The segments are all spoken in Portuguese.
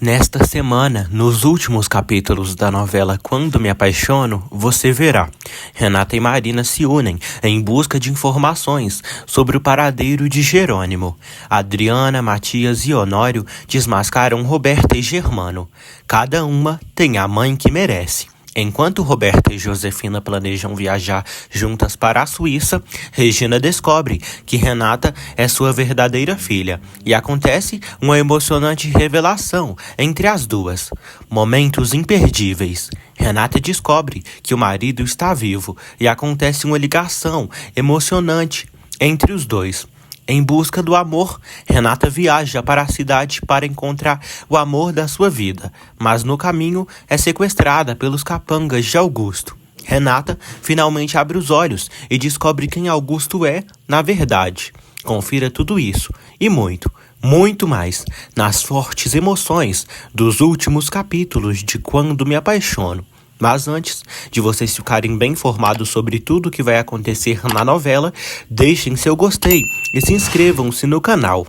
Nesta semana, nos últimos capítulos da novela Quando Me Apaixono, você verá. Renata e Marina se unem em busca de informações sobre o paradeiro de Jerônimo. Adriana, Matias e Honório desmascaram Roberta e Germano. Cada uma tem a mãe que merece. Enquanto Roberta e Josefina planejam viajar juntas para a Suíça, Regina descobre que Renata é sua verdadeira filha e acontece uma emocionante revelação entre as duas. Momentos imperdíveis. Renata descobre que o marido está vivo e acontece uma ligação emocionante entre os dois. Em busca do amor, Renata viaja para a cidade para encontrar o amor da sua vida, mas no caminho é sequestrada pelos capangas de Augusto. Renata finalmente abre os olhos e descobre quem Augusto é, na verdade. Confira tudo isso e muito, muito mais nas fortes emoções dos últimos capítulos de Quando Me Apaixono. Mas antes de vocês ficarem bem informados sobre tudo o que vai acontecer na novela, deixem seu gostei e se inscrevam-se no canal.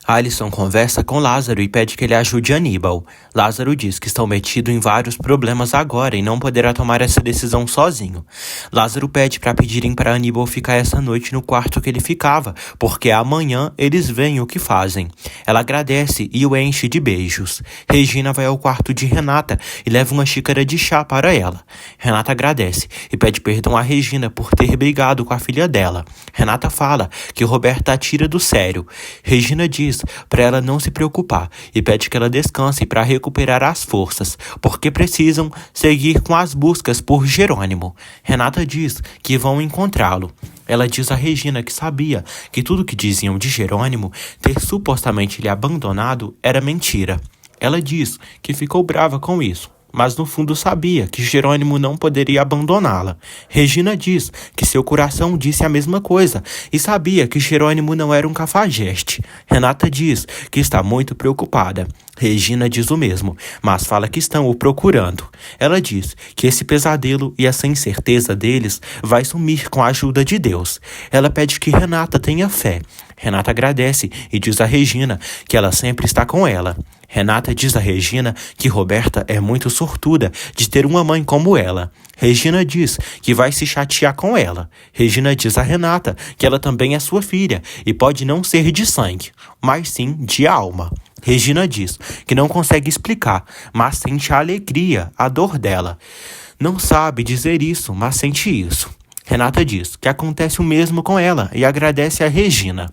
Alisson conversa com Lázaro e pede que ele ajude Aníbal. Lázaro diz que está metido em vários problemas agora e não poderá tomar essa decisão sozinho. Lázaro pede para pedirem para Aníbal ficar essa noite no quarto que ele ficava, porque amanhã eles veem o que fazem. Ela agradece e o enche de beijos. Regina vai ao quarto de Renata e leva uma xícara de chá para ela. Renata agradece e pede perdão a Regina por ter brigado com a filha dela. Renata fala que Roberta a tira do sério. Regina diz para ela não se preocupar e pede que ela descanse para recuperar as forças, porque precisam seguir com as buscas por Jerônimo. Renata diz que vão encontrá-lo. Ela diz a Regina que sabia que tudo que diziam de Jerônimo ter supostamente lhe abandonado era mentira. Ela diz que ficou brava com isso, mas no fundo sabia que Jerônimo não poderia abandoná-la. Regina diz que seu coração disse a mesma coisa e sabia que Jerônimo não era um cafajeste. Renata diz que está muito preocupada. Regina diz o mesmo, mas fala que estão o procurando. Ela diz que esse pesadelo e essa incerteza deles vai sumir com a ajuda de Deus. Ela pede que Renata tenha fé. Renata agradece e diz a Regina que ela sempre está com ela. Renata diz a Regina que Roberta é muito sortuda de ter uma mãe como ela. Regina diz que vai se chatear com ela. Regina diz a Renata que ela também é sua filha e pode não ser de sangue, mas sim de alma. Regina diz que não consegue explicar, mas sente a alegria, a dor dela. Não sabe dizer isso, mas sente isso. Renata diz que acontece o mesmo com ela e agradece a Regina.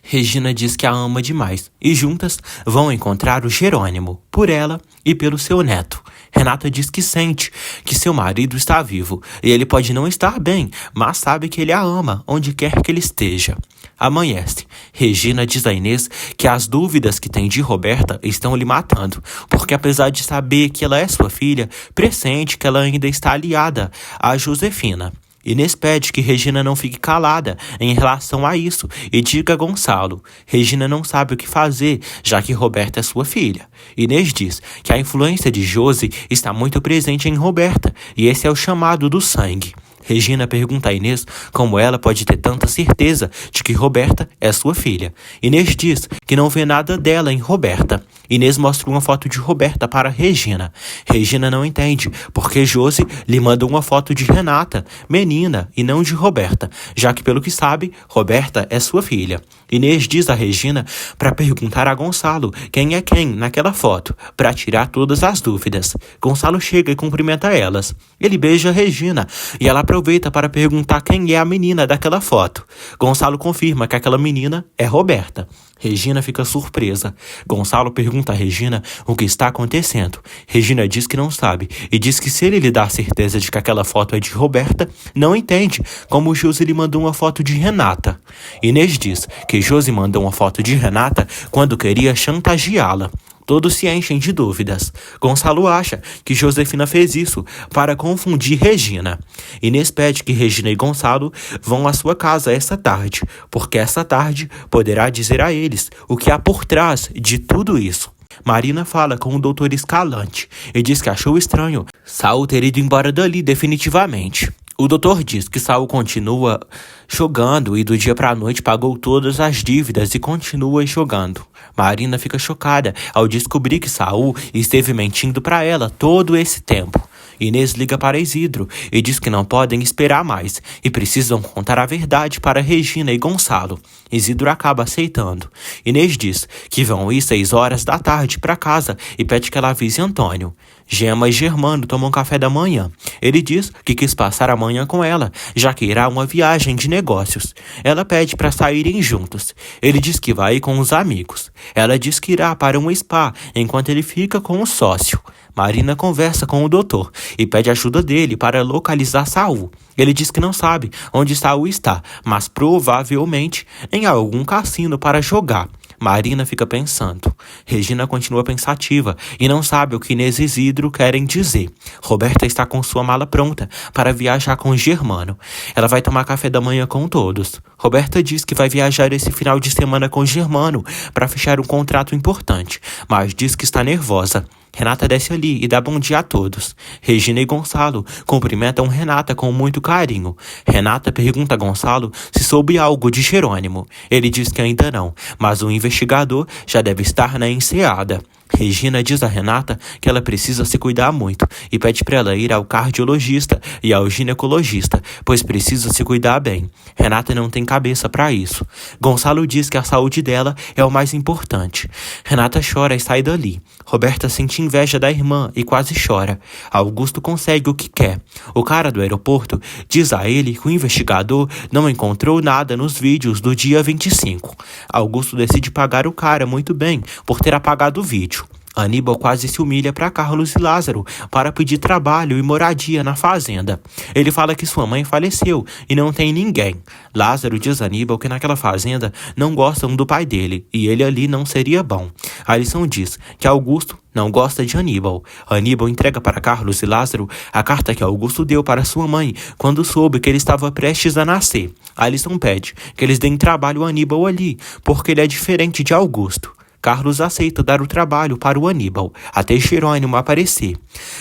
Regina diz que a ama demais e juntas vão encontrar o Jerônimo, por ela e pelo seu neto. Renata diz que sente que seu marido está vivo e ele pode não estar bem, mas sabe que ele a ama onde quer que ele esteja. Amanhece. Regina diz a Inês que as dúvidas que tem de Roberta estão lhe matando, porque apesar de saber que ela é sua filha, pressente que ela ainda está aliada a Josefina. Inês pede que Regina não fique calada em relação a isso e diga a Gonçalo. Regina não sabe o que fazer, já que Roberta é sua filha. Inês diz que a influência de Josi está muito presente em Roberta e esse é o chamado do sangue. Regina pergunta a Inês como ela pode ter tanta certeza de que Roberta é sua filha. Inês diz que não vê nada dela em Roberta. Inês mostra uma foto de Roberta para Regina. Regina não entende, porque Josi lhe mandou uma foto de Renata, menina, e não de Roberta, já que pelo que sabe, Roberta é sua filha. Inês diz a Regina para perguntar a Gonçalo quem é quem naquela foto, para tirar todas as dúvidas. Gonçalo chega e cumprimenta elas. Ele beija Regina e ela aproveita para perguntar quem é a menina daquela foto. Gonçalo confirma que aquela menina é Roberta. Regina fica surpresa. Gonçalo pergunta a Regina o que está acontecendo. Regina diz que não sabe e diz que se ele lhe dá certeza de que aquela foto é de Roberta, não entende como Josi lhe mandou uma foto de Renata. Inês diz que Josi mandou uma foto de Renata quando queria chantageá-la. Todos se enchem de dúvidas. Gonçalo acha que Josefina fez isso para confundir Regina. Inês pede que Regina e Gonçalo vão à sua casa essa tarde, porque essa tarde poderá dizer a eles o que há por trás de tudo isso. Marina fala com o Dr. Escalante e diz que achou estranho Saul ter ido embora dali definitivamente. O doutor diz que Saul continua jogando e do dia para a noite pagou todas as dívidas e continua jogando. Marina fica chocada ao descobrir que Saul esteve mentindo para ela todo esse tempo. Inês liga para Isidro e diz que não podem esperar mais e precisam contar a verdade para Regina e Gonçalo. Isidro acaba aceitando. Inês diz que vão ir 6 horas da tarde para casa e pede que ela avise Antônio. Gema e Germano tomam café da manhã. Ele diz que quis passar a manhã com ela, já que irá uma viagem de negócios. Ela pede para saírem juntos. Ele diz que vai com os amigos. Ela diz que irá para um spa, enquanto ele fica com o sócio. Marina conversa com o doutor e pede ajuda dele para localizar Saul. Ele diz que não sabe onde Saul está, mas provavelmente em algum cassino para jogar. Marina fica pensando. Regina continua pensativa e não sabe o que Inês e Isidro querem dizer. Roberta está com sua mala pronta para viajar com Germano. Ela vai tomar café da manhã com todos. Roberta diz que vai viajar esse final de semana com Germano para fechar um contrato importante, mas diz que está nervosa. Renata desce ali e dá bom dia a todos. Regina e Gonçalo cumprimentam Renata com muito carinho. Renata pergunta a Gonçalo se soube algo de Jerônimo. Ele diz que ainda não, mas o investigador já deve estar na enseada. Regina diz a Renata que ela precisa se cuidar muito e pede para ela ir ao cardiologista e ao ginecologista, pois precisa se cuidar bem. Renata não tem cabeça para isso. Gonçalo diz que a saúde dela é o mais importante. Renata chora e sai dali. Roberta sente inveja da irmã e quase chora. Augusto consegue o que quer. O cara do aeroporto diz a ele que o investigador não encontrou nada nos vídeos do dia 25. Augusto decide pagar o cara muito bem por ter apagado o vídeo. Aníbal quase se humilha para Carlos e Lázaro para pedir trabalho e moradia na fazenda. Ele fala que sua mãe faleceu e não tem ninguém. Lázaro diz a Aníbal que naquela fazenda não gostam do pai dele e ele ali não seria bom. Alisson diz que Augusto não gosta de Aníbal. Aníbal entrega para Carlos e Lázaro a carta que Augusto deu para sua mãe quando soube que ele estava prestes a nascer. Alisson pede que eles deem trabalho a Aníbal ali, porque ele é diferente de Augusto. Carlos aceita dar o trabalho para o Aníbal, até Jerônimo aparecer.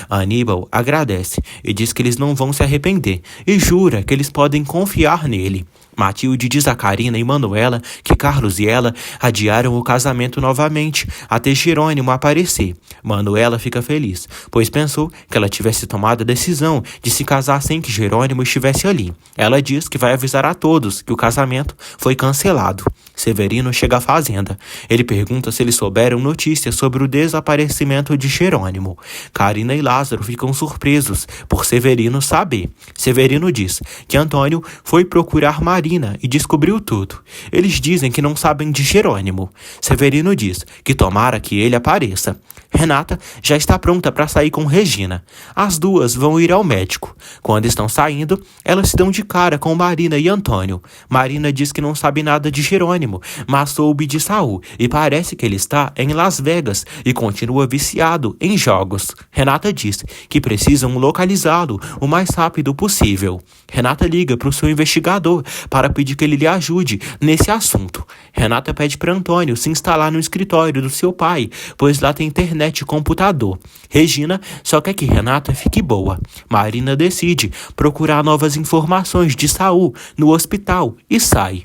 Aníbal agradece e diz que eles não vão se arrepender e jura que eles podem confiar nele. Matilde diz a Karina e Manuela que Carlos e ela adiaram o casamento novamente até Jerônimo aparecer. Manuela fica feliz, pois pensou que ela tivesse tomado a decisão de se casar sem que Jerônimo estivesse ali. Ela diz que vai avisar a todos que o casamento foi cancelado. Severino chega à fazenda. Ele pergunta se eles souberam notícias sobre o desaparecimento de Jerônimo. Karina e Lázaro ficam surpresos por Severino saber. Severino diz que Antônio foi procurar Marina e descobriu tudo. Eles dizem que não sabem de Jerônimo. Severino diz que tomara que ele apareça. Renata já está pronta para sair com Regina. As duas vão ir ao médico. Quando estão saindo, elas se dão de cara com Marina e Antônio. Marina diz que não sabe nada de Jerônimo, mas soube de Saul e parece que ele está em Las Vegas e continua viciado em jogos. Renata diz que precisam localizá-lo o mais rápido possível. Renata liga para o seu investigador para pedir que ele lhe ajude nesse assunto. Renata pede para Antônio se instalar no escritório do seu pai, pois lá tem internet e computador. Regina só quer que Renata fique boa. Marina decide procurar novas informações de Saul no hospital e sai.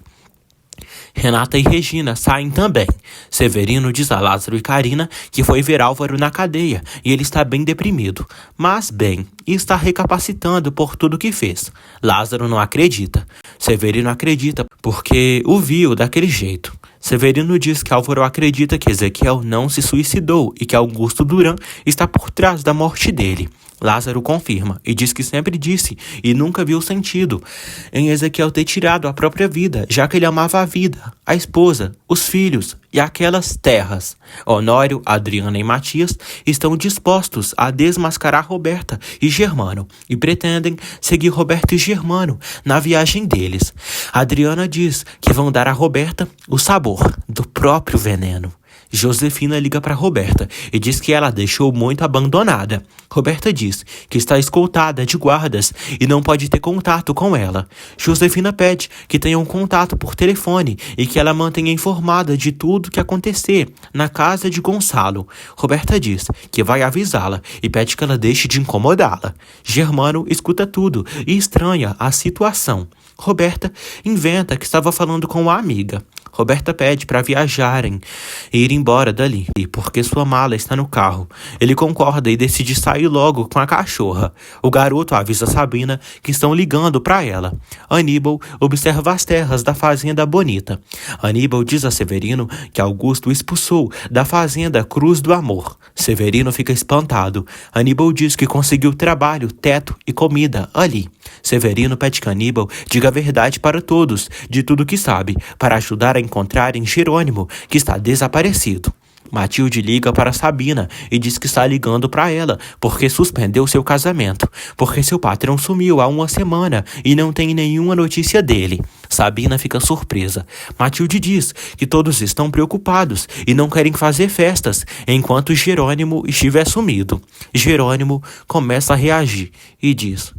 Renata e Regina saem também. Severino diz a Lázaro e Karina que foi ver Álvaro na cadeia e ele está bem deprimido, mas bem, e está recapacitando por tudo que fez. Lázaro não acredita. Severino acredita porque o viu daquele jeito. Severino diz que Álvaro acredita que Ezequiel não se suicidou e que Augusto Duran está por trás da morte dele. Lázaro confirma e diz que sempre disse e nunca viu sentido em Ezequiel ter tirado a própria vida, já que ele amava a vida, a esposa, os filhos e aquelas terras. Honório, Adriana e Matias estão dispostos a desmascarar Roberta e Germano e pretendem seguir Roberta e Germano na viagem deles. Adriana diz que vão dar a Roberta o sabor do próprio veneno. Josefina liga para Roberta e diz que ela a deixou muito abandonada. Roberta diz que está escoltada de guardas e não pode ter contato com ela. Josefina pede que tenha um contato por telefone e que ela mantenha informada de tudo que acontecer na casa de Gonçalo. Roberta diz que vai avisá-la e pede que ela deixe de incomodá-la. Germano escuta tudo e estranha a situação. Roberta inventa que estava falando com uma amiga. Roberta pede para viajarem e ir embora dali, porque sua mala está no carro. Ele concorda e decide sair logo com a cachorra. O garoto avisa Sabina que estão ligando para ela. Aníbal observa as terras da fazenda bonita. Aníbal diz a Severino que Augusto o expulsou da fazenda Cruz do Amor. Severino fica espantado. Aníbal diz que conseguiu trabalho, teto e comida ali. Severino pede que Aníbal diga a verdade para todos, de tudo que sabe, para ajudar a encontrarem Jerônimo, que está desaparecido. Matilde liga para Sabina e diz que está ligando para ela porque suspendeu seu casamento, porque seu patrão sumiu há uma semana e não tem nenhuma notícia dele. Sabina fica surpresa. Matilde diz que todos estão preocupados e não querem fazer festas enquanto Jerônimo estiver sumido. Jerônimo começa a reagir e diz: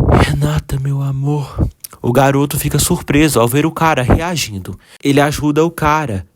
Renata, meu amor. O garoto fica surpreso ao ver o cara reagindo. Ele ajuda o cara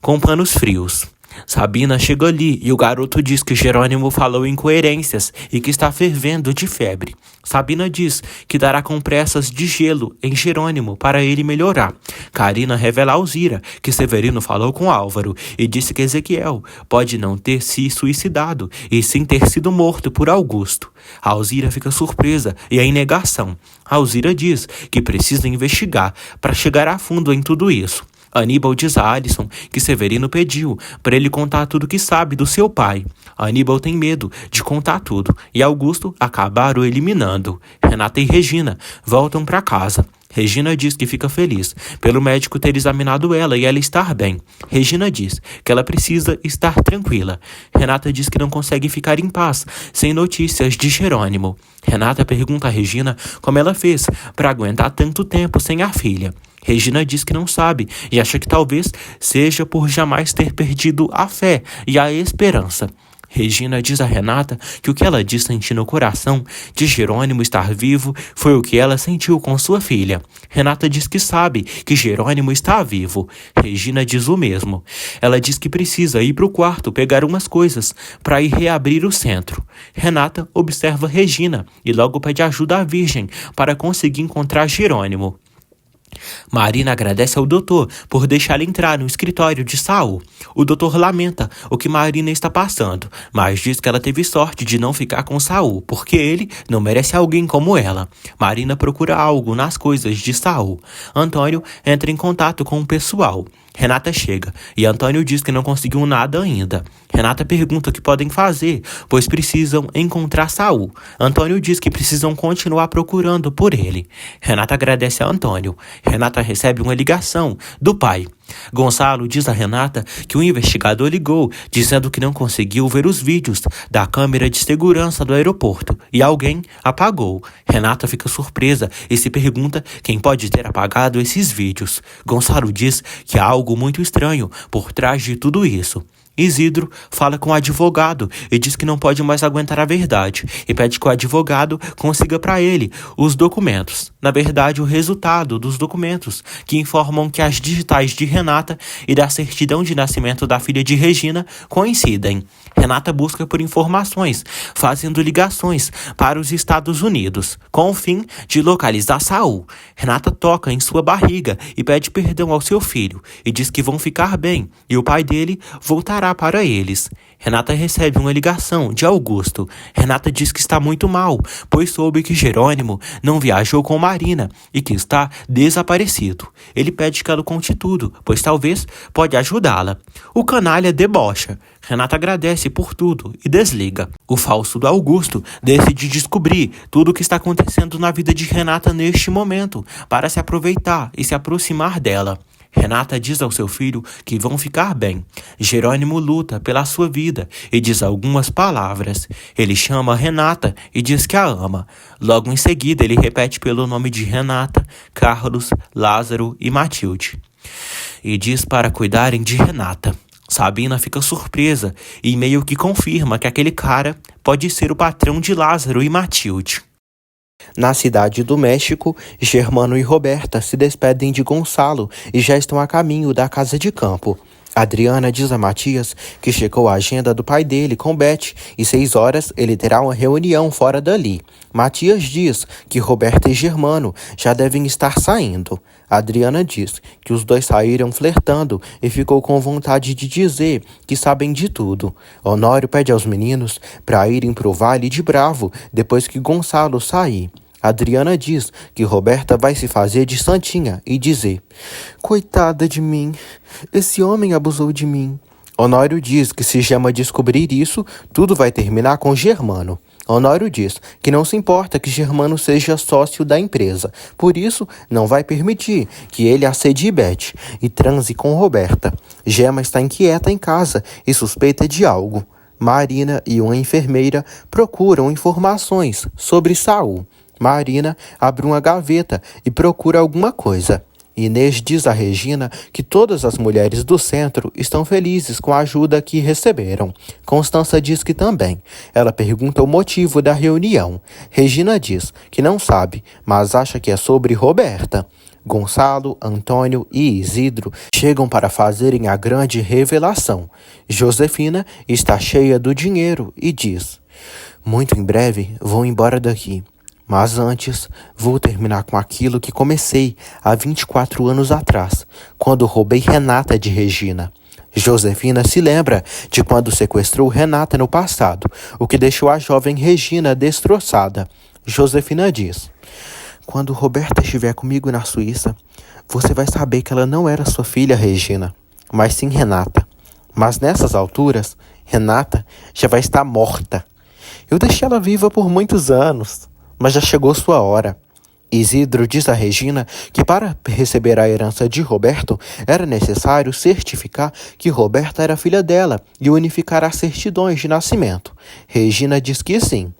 com panos frios. Sabina chega ali e o garoto diz que Jerônimo falou incoerências e que está fervendo de febre. Sabina diz que dará compressas de gelo em Jerônimo para ele melhorar. Carina revela a Alzira que Severino falou com Álvaro e disse que Ezequiel pode não ter se suicidado e sim ter sido morto por Augusto. A Alzira fica surpresa e em negação. A Alzira diz que precisa investigar para chegar a fundo em tudo isso. Aníbal diz a Alisson que Severino pediu para ele contar tudo que sabe do seu pai. Aníbal tem medo de contar tudo e Augusto acabaram eliminando. Renata e Regina voltam para casa. Regina diz que fica feliz pelo médico ter examinado ela e ela estar bem. Regina diz que ela precisa estar tranquila. Renata diz que não consegue ficar em paz sem notícias de Jerônimo. Renata pergunta a Regina como ela fez para aguentar tanto tempo sem a filha. Regina diz que não sabe e acha que talvez seja por jamais ter perdido a fé e a esperança. Regina diz a Renata que o que ela diz sentir no coração de Jerônimo estar vivo foi o que ela sentiu com sua filha. Renata diz que sabe que Jerônimo está vivo. Regina diz o mesmo. Ela diz que precisa ir para o quarto pegar umas coisas para ir reabrir o centro. Renata observa Regina e logo pede ajuda à Virgem para conseguir encontrar Jerônimo. Marina agradece ao doutor por deixá-la entrar no escritório de Saul. O doutor lamenta o que Marina está passando, mas diz que ela teve sorte de não ficar com Saul, porque ele não merece alguém como ela. Marina procura algo nas coisas de Saul. Antônio entra em contato com o pessoal. Renata chega e Antônio diz que não conseguiu nada ainda. Renata pergunta o que podem fazer, pois precisam encontrar Saul. Antônio diz que precisam continuar procurando por ele. Renata agradece a Antônio. Renata recebe uma ligação do pai. Gonçalo diz a Renata que o investigador ligou, dizendo que não conseguiu ver os vídeos da câmera de segurança do aeroporto e alguém apagou. Renata fica surpresa e se pergunta quem pode ter apagado esses vídeos. Gonçalo diz que há algo muito estranho por trás de tudo isso. Isidro fala com o advogado e diz que não pode mais aguentar a verdade e pede que o advogado consiga para ele os documentos. Na verdade, o resultado dos documentos que informam que as digitais de Renata e da certidão de nascimento da filha de Regina coincidem. Renata busca por informações, fazendo ligações para os Estados Unidos, com o fim de localizar Saul. Renata toca em sua barriga e pede perdão ao seu filho e diz que vão ficar bem e o pai dele voltará para eles. Renata recebe uma ligação de Augusto. Renata diz que está muito mal, pois soube que Jerônimo não viajou com Marina e que está desaparecido. Ele pede que ela conte tudo, pois talvez pode ajudá-la. O canalha debocha. Renata agradece por tudo e desliga. O falso do Augusto decide descobrir tudo o que está acontecendo na vida de Renata neste momento, para se aproveitar e se aproximar dela. Renata diz ao seu filho que vão ficar bem. Jerônimo luta pela sua vida e diz algumas palavras. Ele chama Renata e diz que a ama. Logo em seguida, ele repete pelo nome de Renata, Carlos, Lázaro e Matilde. E diz para cuidarem de Renata. Sabina fica surpresa e meio que confirma que aquele cara pode ser o patrão de Lázaro e Matilde. Na cidade do México, Germano e Roberta se despedem de Gonçalo e já estão a caminho da casa de campo. Adriana diz a Matias que checou a agenda do pai dele com Beth e 6 horas ele terá uma reunião fora dali. Matias diz que Roberta e Germano já devem estar saindo. Adriana diz que os dois saíram flertando e ficou com vontade de dizer que sabem de tudo. Honório pede aos meninos para irem pro Vale de Bravo depois que Gonçalo sair. Adriana diz que Roberta vai se fazer de santinha e dizer: "Coitada de mim, esse homem abusou de mim." Honório diz que se Gema descobrir isso, tudo vai terminar com Germano. Honório diz que não se importa que Germano seja sócio da empresa, por isso não vai permitir que ele assedie Beth e transe com Roberta. Gema está inquieta em casa e suspeita de algo. Marina e uma enfermeira procuram informações sobre Saul. Marina abre uma gaveta e procura alguma coisa. Inês diz a Regina que todas as mulheres do centro estão felizes com a ajuda que receberam. Constança diz que também. Ela pergunta o motivo da reunião. Regina diz que não sabe, mas acha que é sobre Roberta. Gonçalo, Antônio e Isidro chegam para fazerem a grande revelação. Josefina está cheia do dinheiro e diz: "Muito em breve vou embora daqui. Mas antes, vou terminar com aquilo que comecei há 24 anos atrás, quando roubei Renata de Regina." Josefina se lembra de quando sequestrou Renata no passado, o que deixou a jovem Regina destroçada. Josefina diz: "Quando Roberta estiver comigo na Suíça, você vai saber que ela não era sua filha, Regina, mas sim Renata. Mas nessas alturas, Renata já vai estar morta. Eu deixei ela viva por muitos anos, mas já chegou sua hora." Isidro diz a Regina que para receber a herança de Roberto era necessário certificar que Roberta era filha dela e unificar as certidões de nascimento. Regina diz que sim.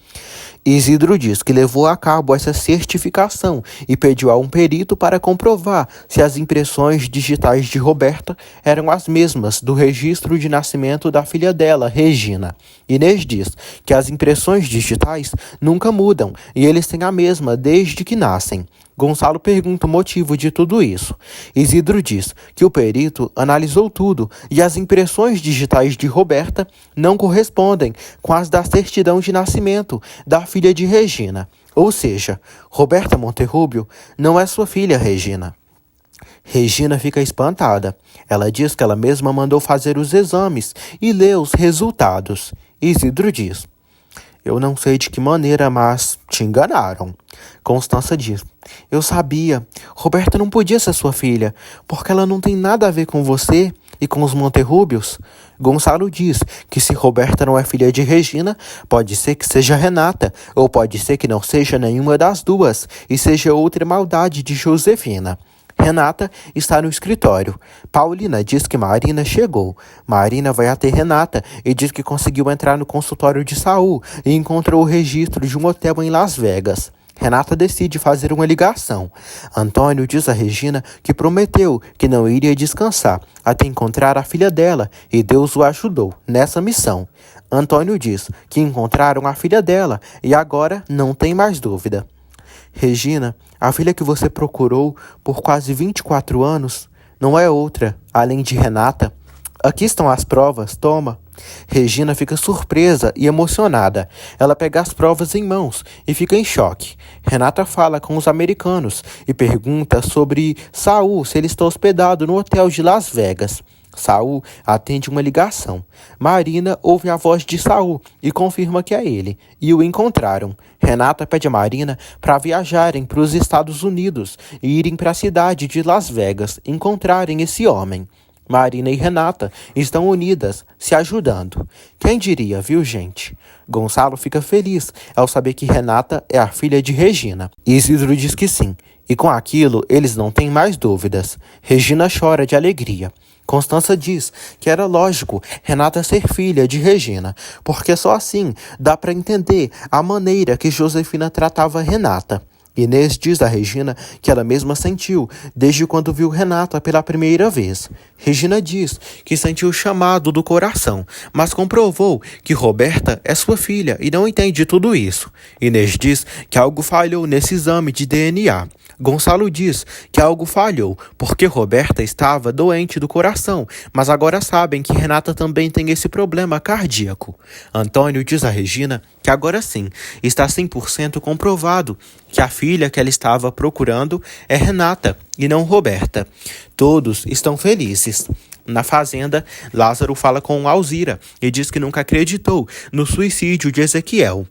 Isidro diz que levou a cabo essa certificação e pediu a um perito para comprovar se as impressões digitais de Roberta eram as mesmas do registro de nascimento da filha dela, Regina. Inês diz que as impressões digitais nunca mudam e eles têm a mesma desde que nascem. Gonçalo pergunta o motivo de tudo isso. Isidro diz que o perito analisou tudo e as impressões digitais de Roberta não correspondem com as da certidão de nascimento da filha de Regina. Ou seja, Roberta Monterrubio não é sua filha, Regina. Regina fica espantada. Ela diz que ela mesma mandou fazer os exames e lê os resultados. Isidro diz: "Eu não sei de que maneira, mas te enganaram." Constança diz: "Eu sabia. Roberta não podia ser sua filha, porque ela não tem nada a ver com você e com os Monterrúbios." Gonçalo diz que se Roberta não é filha de Regina, pode ser que seja Renata, ou pode ser que não seja nenhuma das duas, e seja outra maldade de Josefina. Renata está no escritório. Paulina diz que Marina chegou. Marina vai até Renata e diz que conseguiu entrar no consultório de Saul e encontrou o registro de um hotel em Las Vegas. Renata decide fazer uma ligação. Antônio diz a Regina que prometeu que não iria descansar até encontrar a filha dela e Deus o ajudou nessa missão. Antônio diz que encontraram a filha dela e agora não tem mais dúvida. Regina, a filha que você procurou por quase 24 anos, não é outra, além de Renata. Aqui estão as provas, toma." Regina fica surpresa e emocionada. Ela pega as provas em mãos e fica em choque. Renata fala com os americanos e pergunta sobre Saul, se ele está hospedado no hotel de Las Vegas. Saul atende uma ligação. Marina ouve a voz de Saul e confirma que é ele, e o encontraram. Renata pede a Marina para viajarem para os Estados Unidos e irem para a cidade de Las Vegas encontrarem esse homem. Marina e Renata estão unidas, se ajudando. Quem diria, viu, gente? Gonçalo fica feliz ao saber que Renata é a filha de Regina. Isidro diz que sim, E com aquilo, eles não têm mais dúvidas. Regina chora de alegria. Constança diz que era lógico Renata ser filha de Regina, porque só assim dá para entender a maneira que Josefina tratava Renata. Inês diz a Regina que ela mesma sentiu desde quando viu Renata pela primeira vez. Regina diz que sentiu o chamado do coração, mas comprovou que Roberta é sua filha e não entende tudo isso. Inês diz que algo falhou nesse exame de DNA. Gonçalo diz que algo falhou porque Roberta estava doente do coração, mas agora sabem que Renata também tem esse problema cardíaco. Antônio diz a Regina que agora sim está 100% comprovado que a filha que ela estava procurando é Renata e não Roberta. Todos estão felizes. Na fazenda, Lázaro fala com Alzira e diz que nunca acreditou no suicídio de Ezequiel.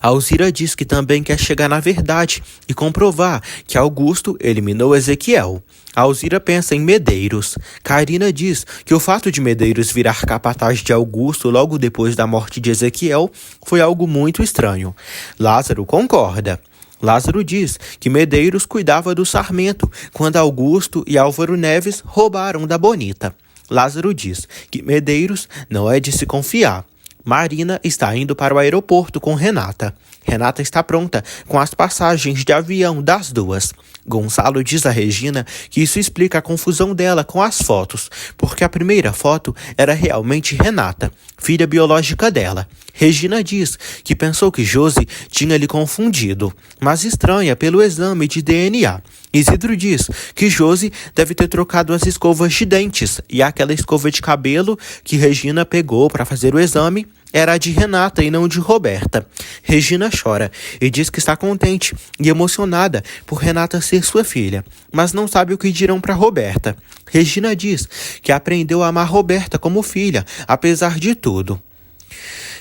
Alzira diz que também quer chegar na verdade e comprovar que Augusto eliminou Ezequiel. Alzira pensa em Medeiros. Karina diz que o fato de Medeiros virar capataz de Augusto logo depois da morte de Ezequiel foi algo muito estranho. Lázaro concorda. Lázaro diz que Medeiros cuidava do Sarmento quando Augusto e Álvaro Neves roubaram da Bonita. Lázaro diz que Medeiros não é de se confiar. Marina está indo para o aeroporto com Renata. Renata está pronta com as passagens de avião das duas. Gonçalo diz a Regina que isso explica a confusão dela com as fotos, porque a primeira foto era realmente Renata, filha biológica dela. Regina diz que pensou que Josi tinha lhe confundido, mas estranha pelo exame de DNA. Isidro diz que Josi deve ter trocado as escovas de dentes e aquela escova de cabelo que Regina pegou para fazer o exame era a de Renata e não de Roberta. Regina chora e diz que está contente e emocionada por Renata ser sua filha, mas não sabe o que dirão para Roberta. Regina diz que aprendeu a amar Roberta como filha, apesar de tudo.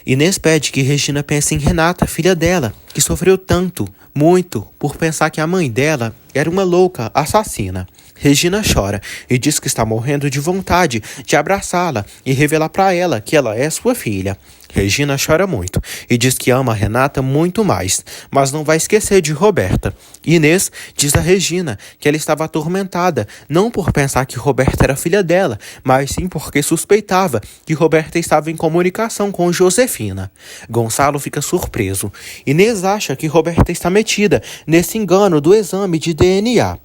Inês pede que Regina pense em Renata, filha dela, que sofreu tanto, muito, por pensar que a mãe dela era uma louca assassina. Regina chora e diz que está morrendo de vontade de abraçá-la e revelar para ela que ela é sua filha. Regina chora muito e diz que ama a Renata muito mais, mas não vai esquecer de Roberta. Inês diz a Regina que ela estava atormentada, não por pensar que Roberta era filha dela, mas sim porque suspeitava que Roberta estava em comunicação com Josefina. Gonçalo fica surpreso. Inês acha que Roberta está metida nesse engano do exame de DNA.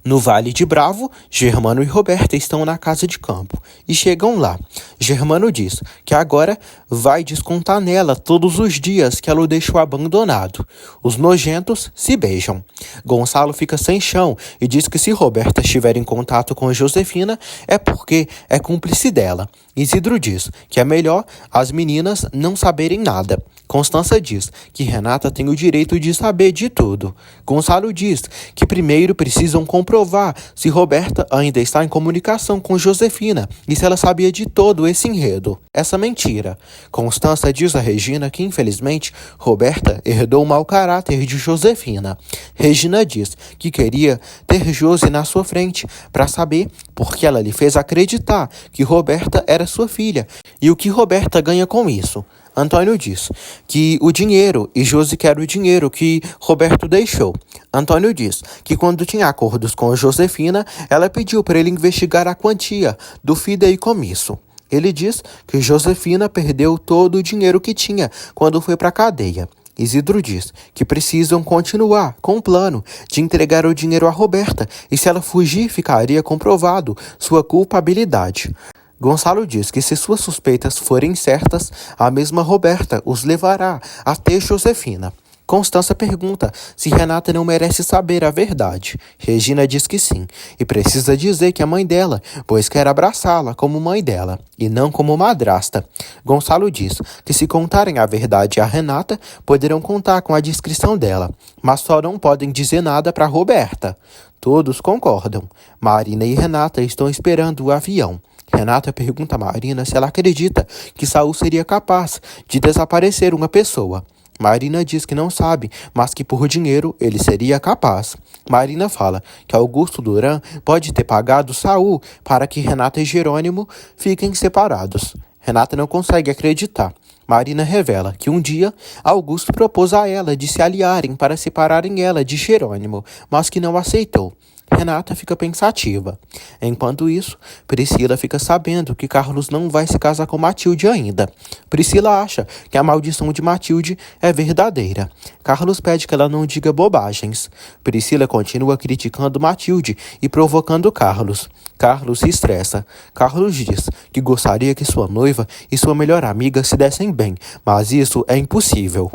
No Vale de Bravo, Germano e Roberta estão na casa de campo e chegam lá. Germano diz que agora vai descontar nela todos os dias que ela o deixou abandonado. Os nojentos se beijam. Gonçalo fica sem chão e diz que se Roberta estiver em contato com Josefina é porque é cúmplice dela. Isidro diz que é melhor as meninas não saberem nada. Constança diz que Renata tem o direito de saber de tudo. Gonçalo diz que primeiro precisam comprovar se Roberta ainda está em comunicação com Josefina e se ela sabia de todo esse enredo. Essa mentira. Constança diz a Regina que, infelizmente, Roberta herdou o mau caráter de Josefina. Regina diz que queria ter Josi na sua frente para saber porque ela lhe fez acreditar que Roberta era sua filha e o que Roberta ganha com isso. Antônio diz que o dinheiro e Josi quer o dinheiro que Roberto deixou. Antônio diz que quando tinha acordos com Josefina, ela pediu para ele investigar a quantia do fideicomisso. Ele diz que Josefina perdeu todo o dinheiro que tinha quando foi para a cadeia. Isidro diz que precisam continuar com o plano de entregar o dinheiro a Roberta e se ela fugir ficaria comprovado sua culpabilidade. Gonçalo diz que se suas suspeitas forem certas, a mesma Roberta os levará até Josefina. Constança pergunta se Renata não merece saber a verdade. Regina diz que sim, e precisa dizer que é mãe dela, pois quer abraçá-la como mãe dela, e não como madrasta. Gonçalo diz que se contarem a verdade a Renata, poderão contar com a descrição dela, mas só não podem dizer nada para Roberta. Todos concordam. Marina e Renata estão esperando o avião. Renata pergunta a Marina se ela acredita que Saul seria capaz de desaparecer uma pessoa. Marina diz que não sabe, mas que por dinheiro ele seria capaz. Marina fala que Augusto Duran pode ter pagado Saul para que Renata e Jerônimo fiquem separados. Renata não consegue acreditar, Marina revela que um dia Augusto propôs a ela de se aliarem para separarem ela de Jerônimo, mas que não aceitou. Renata fica pensativa. Enquanto isso, Priscila fica sabendo que Carlos não vai se casar com Matilde ainda. Priscila acha que a maldição de Matilde é verdadeira. Carlos pede que ela não diga bobagens. Priscila continua criticando Matilde e provocando Carlos. Carlos se estressa. Carlos diz que gostaria que sua noiva e sua melhor amiga se dessem bem, mas isso é impossível.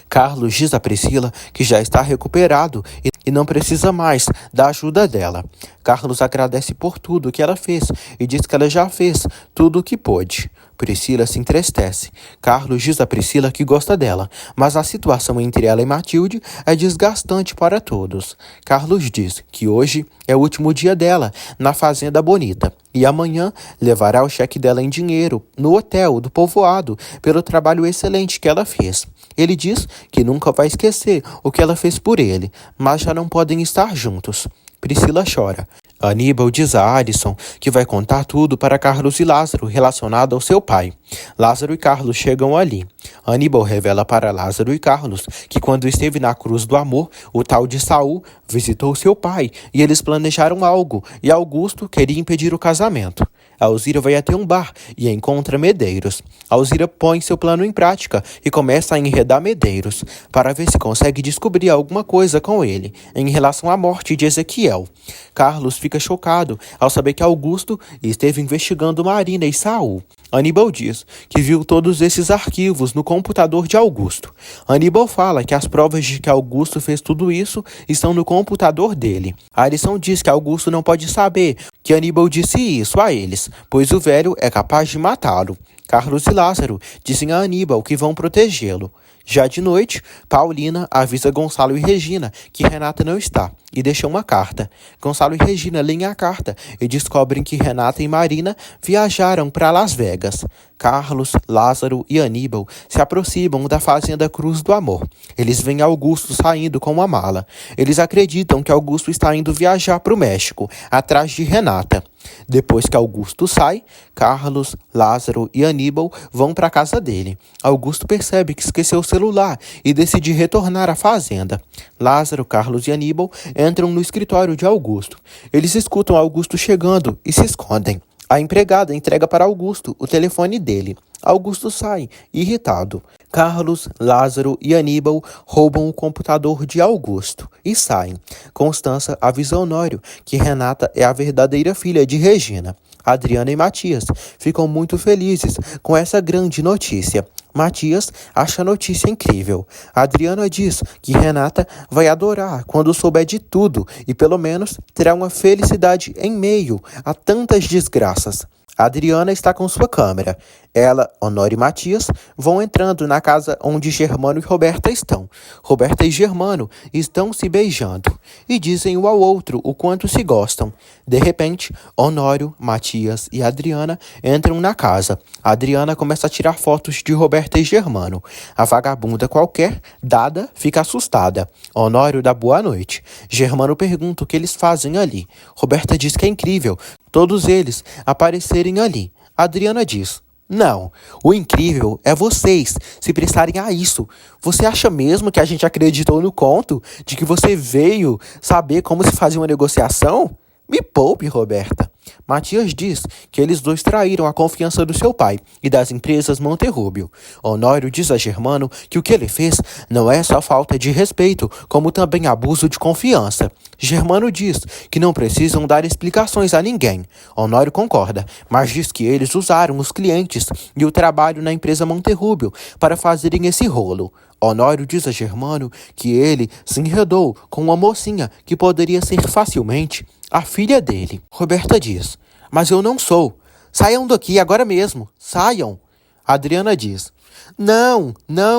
Carlos diz a Priscila que já está recuperado e não precisa mais da ajuda dela. Carlos agradece por tudo que ela fez e diz que ela já fez tudo o que pôde. Priscila se entristece. Carlos diz a Priscila que gosta dela, mas a situação entre ela e Matilde é desgastante para todos. Carlos diz que hoje é o último dia dela na Fazenda Bonita e amanhã levará o cheque dela em dinheiro no hotel do povoado pelo trabalho excelente que ela fez. Ele diz que nunca vai esquecer o que ela fez por ele, mas já não podem estar juntos. Priscila chora. Aníbal diz a Alisson que vai contar tudo para Carlos e Lázaro relacionado ao seu pai. Lázaro e Carlos chegam ali. Aníbal revela para Lázaro e Carlos que quando esteve na Cruz do Amor, o tal de Saul visitou seu pai e eles planejaram algo e Augusto queria impedir o casamento. Alzira vai até um bar e encontra Medeiros. Alzira põe seu plano em prática e começa a enredar Medeiros para ver se consegue descobrir alguma coisa com ele em relação à morte de Ezequiel. Carlos fica chocado ao saber que Augusto esteve investigando Marina e Saul. Aníbal diz que viu todos esses arquivos no computador de Augusto. Aníbal fala que as provas de que Augusto fez tudo isso estão no computador dele. Alisson diz que Augusto não pode saber que Aníbal disse isso a eles, pois o velho é capaz de matá-lo. Carlos e Lázaro dizem a Aníbal que vão protegê-lo. Já de noite, Paulina avisa Gonçalo e Regina que Renata não está e deixa uma carta. Gonçalo e Regina leem a carta e descobrem que Renata e Marina viajaram para Las Vegas. Carlos, Lázaro e Aníbal se aproximam da Fazenda Cruz do Amor. Eles veem Augusto saindo com uma mala. Eles acreditam que Augusto está indo viajar para o México, atrás de Renata. Depois que Augusto sai, Carlos, Lázaro e Aníbal vão para a casa dele. Augusto percebe que esqueceu o celular e decide retornar à fazenda. Lázaro, Carlos e Aníbal entram no escritório de Augusto. Eles escutam Augusto chegando e se escondem. A empregada entrega para Augusto o telefone dele. Augusto sai, irritado. Carlos, Lázaro e Aníbal roubam o computador de Augusto e saem. Constança avisa Honório que Renata é a verdadeira filha de Regina. Adriana e Matias ficam muito felizes com essa grande notícia. Matias acha a notícia incrível. Adriana diz que Renata vai adorar quando souber de tudo e pelo menos terá uma felicidade em meio a tantas desgraças. Adriana está com sua câmera. Ela, Honório e Matias vão entrando na casa onde Germano e Roberta estão. Roberta e Germano estão se beijando e dizem um ao outro o quanto se gostam. De repente, Honório, Matias e Adriana entram na casa. Adriana começa a tirar fotos de Roberta e Germano. A vagabunda qualquer, Dada, fica assustada. Honório dá boa noite. Germano pergunta o que eles fazem ali. Roberta diz que é incrível todos eles aparecerem ali. Adriana diz: não, o incrível é vocês se prestarem a isso. Você acha mesmo que a gente acreditou no conto de que você veio saber como se fazia uma negociação? Me poupe, Roberta. Matias diz que eles dois traíram a confiança do seu pai e das empresas Monterrubio. Honório diz a Germano que o que ele fez não é só falta de respeito, como também abuso de confiança. Germano diz que não precisam dar explicações a ninguém. Honório concorda, mas diz que eles usaram os clientes e o trabalho na empresa Monterrubio para fazerem esse rolo. Honório diz a Germano que ele se enredou com uma mocinha que poderia ser facilmente a filha dele. Roberta diz: mas eu não sou. Saiam daqui agora mesmo. Saiam. Adriana diz: não,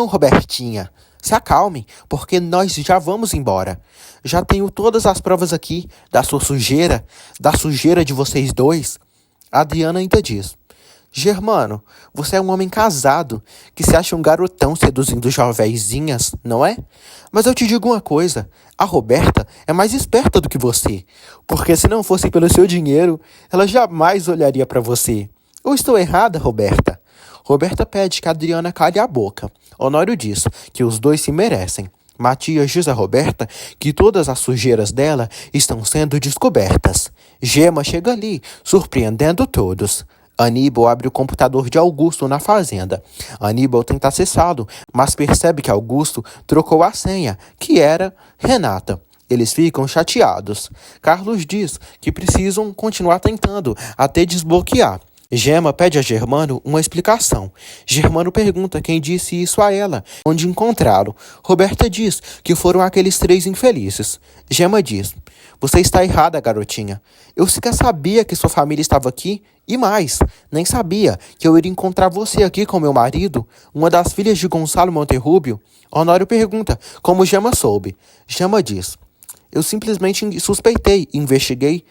Robertinha. Se acalmem, porque nós já vamos embora. Já tenho todas as provas aqui da sujeira de vocês dois. Adriana ainda diz: Germano, você é um homem casado, que se acha um garotão seduzindo jovenzinhas, não é? Mas eu te digo uma coisa, a Roberta é mais esperta do que você, porque se não fosse pelo seu dinheiro, ela jamais olharia para você. Ou estou errada, Roberta? Roberta pede que Adriana cale a boca. Honório diz que os dois se merecem. Matias diz a Roberta que todas as sujeiras dela estão sendo descobertas. Gema chega ali, surpreendendo todos. Aníbal abre o computador de Augusto na fazenda. Aníbal tenta acessá-lo, mas percebe que Augusto trocou a senha, que era Renata. Eles ficam chateados. Carlos diz que precisam continuar tentando até desbloquear. Gema pede a Germano uma explicação. Germano pergunta quem disse isso a ela, onde encontraram. Roberta diz que foram aqueles 3 infelizes. Gema diz: "Você está errada, garotinha. Eu sequer sabia que sua família estava aqui. E mais, nem sabia que eu iria encontrar você aqui com meu marido, uma das filhas de Gonçalo Monterrúbio." Honório pergunta como Gema soube. Gema diz: "Eu simplesmente suspeitei e investiguei.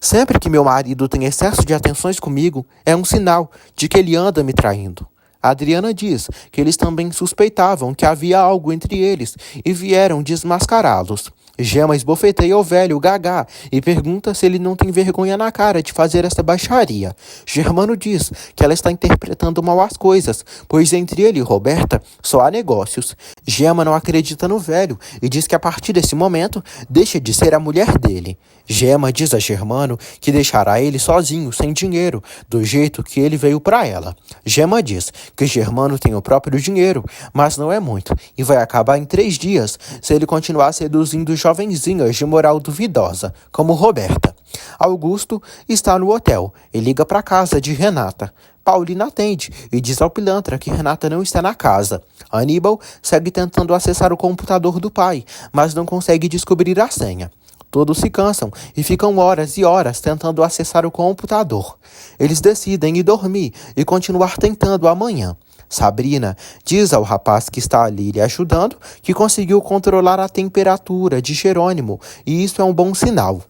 Sempre que meu marido tem excesso de atenções comigo, é um sinal de que ele anda me traindo." Adriana diz que eles também suspeitavam que havia algo entre eles e vieram desmascará-los. Gema esbofeteia o velho Gagá e pergunta se ele não tem vergonha na cara de fazer essa baixaria. Germano diz que ela está interpretando mal as coisas, pois entre ele e Roberta só há negócios. Gema não acredita no velho e diz que a partir desse momento deixa de ser a mulher dele. Gema diz a Germano que deixará ele sozinho, sem dinheiro, do jeito que ele veio para ela. Gema diz que Germano tem o próprio dinheiro, mas não é muito, e vai acabar em 3 dias se ele continuar seduzindo jovenzinhas de moral duvidosa, como Roberta. Augusto está no hotel e liga para a casa de Renata. Paulina atende e diz ao pilantra que Renata não está na casa. Aníbal segue tentando acessar o computador do pai, mas não consegue descobrir a senha. Todos se cansam e ficam horas e horas tentando acessar o computador. Eles decidem ir dormir e continuar tentando amanhã. Sabrina diz ao rapaz que está ali lhe ajudando que conseguiu controlar a temperatura de Jerônimo e isso é um bom sinal.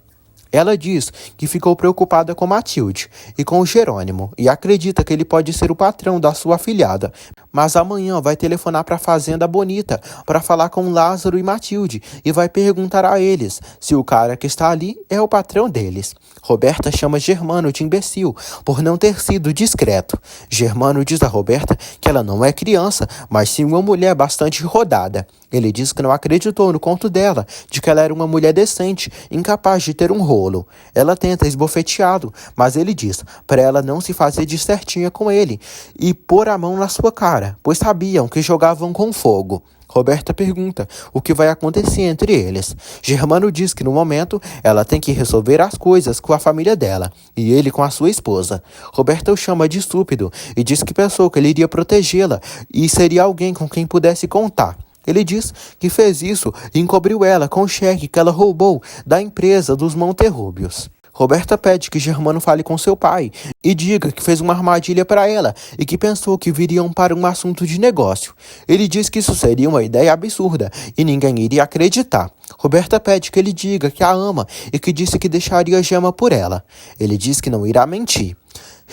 Ela diz que ficou preocupada com Matilde e com o Jerônimo e acredita que ele pode ser o patrão da sua afilhada, mas amanhã vai telefonar para a Fazenda Bonita para falar com Lázaro e Matilde e vai perguntar a eles se o cara que está ali é o patrão deles. Roberta chama Germano de imbecil por não ter sido discreto. Germano diz a Roberta que ela não é criança, mas sim uma mulher bastante rodada. Ele diz que não acreditou no conto dela, de que ela era uma mulher decente, incapaz de ter um rolo. Ela tenta esbofeteá-lo, mas ele diz para ela não se fazer de certinha com ele e pôr a mão na sua cara, pois sabiam que jogavam com fogo. Roberta pergunta o que vai acontecer entre eles. Germano diz que no momento ela tem que resolver as coisas com a família dela e ele com a sua esposa. Roberta o chama de estúpido e diz que pensou que ele iria protegê-la e seria alguém com quem pudesse contar. Ele diz que fez isso e encobriu ela com o cheque que ela roubou da empresa dos Monterrúbios. Roberta pede que Germano fale com seu pai e diga que fez uma armadilha para ela e que pensou que viriam para um assunto de negócio. Ele diz que isso seria uma ideia absurda e ninguém iria acreditar. Roberta pede que ele diga que a ama e que disse que deixaria Gema por ela. Ele diz que não irá mentir.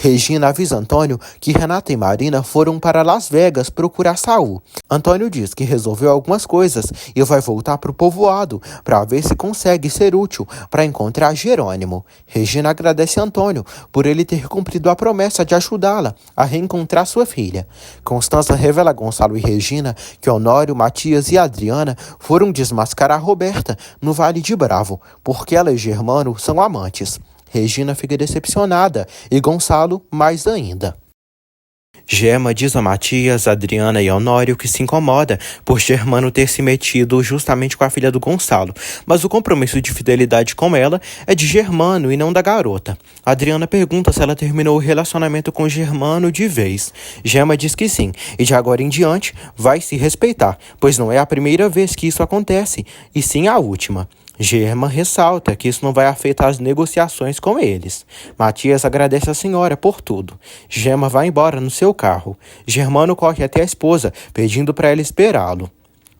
Regina avisa Antônio que Renata e Marina foram para Las Vegas procurar Saul. Antônio diz que resolveu algumas coisas e vai voltar para o povoado para ver se consegue ser útil para encontrar Jerônimo. Regina agradece a Antônio por ele ter cumprido a promessa de ajudá-la a reencontrar sua filha. Constança revela a Gonçalo e Regina que Honório, Matias e Adriana foram desmascarar Roberta no Vale de Bravo, porque ela e Germano são amantes. Regina fica decepcionada e Gonçalo mais ainda. Gema diz a Matias, Adriana e Honório que se incomoda por Germano ter se metido justamente com a filha do Gonçalo, mas o compromisso de fidelidade com ela é de Germano e não da garota. Adriana pergunta se ela terminou o relacionamento com Germano de vez. Gema diz que sim, e de agora em diante vai se respeitar, pois não é a primeira vez que isso acontece, e sim a última. Gema ressalta que isso não vai afetar as negociações com eles. Matias agradece a senhora por tudo. Gema vai embora no seu carro. Germano corre até a esposa, pedindo para ela esperá-lo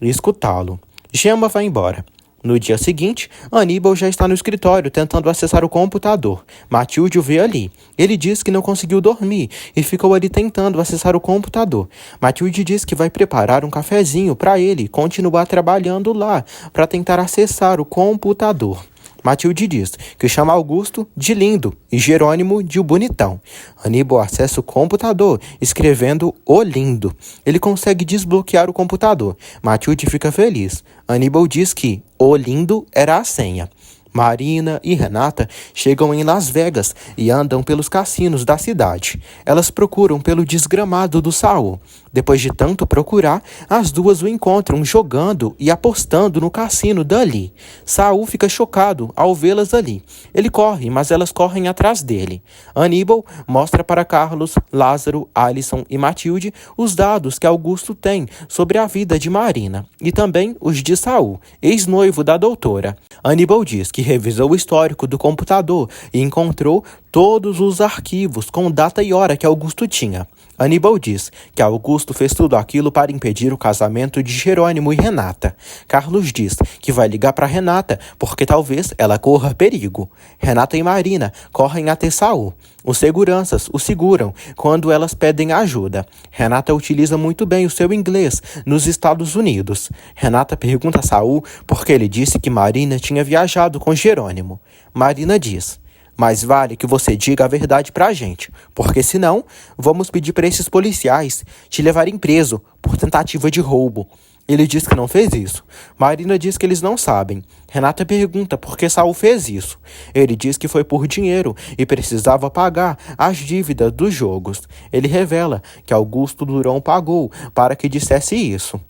e escutá-lo. Gema vai embora. No dia seguinte, Aníbal já está no escritório tentando acessar o computador. Matilde o vê ali. Ele diz que não conseguiu dormir e ficou ali tentando acessar o computador. Matilde diz que vai preparar um cafezinho para ele continuar trabalhando lá para tentar acessar o computador. Matilde diz que chama Augusto de lindo e Jerônimo de o bonitão. Aníbal acessa o computador escrevendo o lindo. Ele consegue desbloquear o computador. Matilde fica feliz. Aníbal diz que o lindo era a senha. Marina e Renata chegam em Las Vegas e andam pelos cassinos da cidade. Elas procuram pelo desgramado do Saul. Depois de tanto procurar, as duas o encontram jogando e apostando no cassino dali. Saul fica chocado ao vê-las ali. Ele corre, mas elas correm atrás dele. Aníbal mostra para Carlos, Lázaro, Alisson e Matilde os dados que Augusto tem sobre a vida de Marina e também os de Saul, ex-noivo da doutora. Aníbal diz que revisou o histórico do computador e encontrou todos os arquivos com data e hora que Augusto tinha. Aníbal diz que Augusto fez tudo aquilo para impedir o casamento de Jerônimo e Renata. Carlos diz que vai ligar para Renata porque talvez ela corra perigo. Renata e Marina correm até Saul. Os seguranças o seguram quando elas pedem ajuda. Renata utiliza muito bem o seu inglês nos Estados Unidos. Renata pergunta a Saul porque ele disse que Marina tinha viajado com Jerônimo. Marina diz: "Mais vale que você diga a verdade pra gente, porque senão vamos pedir para esses policiais te levarem preso por tentativa de roubo." Ele diz que não fez isso. Marina diz que eles não sabem. Renata pergunta por que Saul fez isso. Ele diz que foi por dinheiro e precisava pagar as dívidas dos jogos. Ele revela que Augusto Durão pagou para que dissesse isso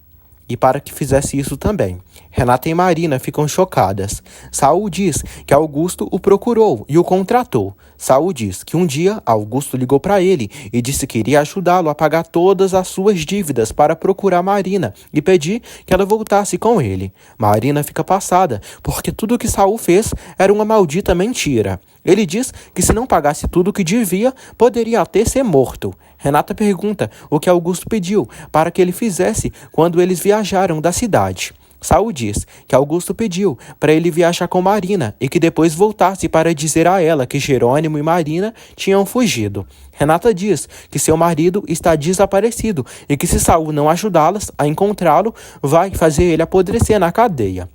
e para que fizesse isso também. Renata e Marina ficam chocadas. Saul diz que Augusto o procurou e o contratou. Saul diz que um dia Augusto ligou para ele e disse que iria ajudá-lo a pagar todas as suas dívidas para procurar Marina e pedir que ela voltasse com ele. Marina fica passada, porque tudo o que Saul fez era uma maldita mentira. Ele diz que se não pagasse tudo o que devia, poderia até ser morto. Renata pergunta o que Augusto pediu para que ele fizesse quando eles viajaram da cidade. Saul diz que Augusto pediu para ele viajar com Marina e que depois voltasse para dizer a ela que Jerônimo e Marina tinham fugido. Renata diz que seu marido está desaparecido e que se Saul não ajudá-las a encontrá-lo, vai fazer ele apodrecer na cadeia.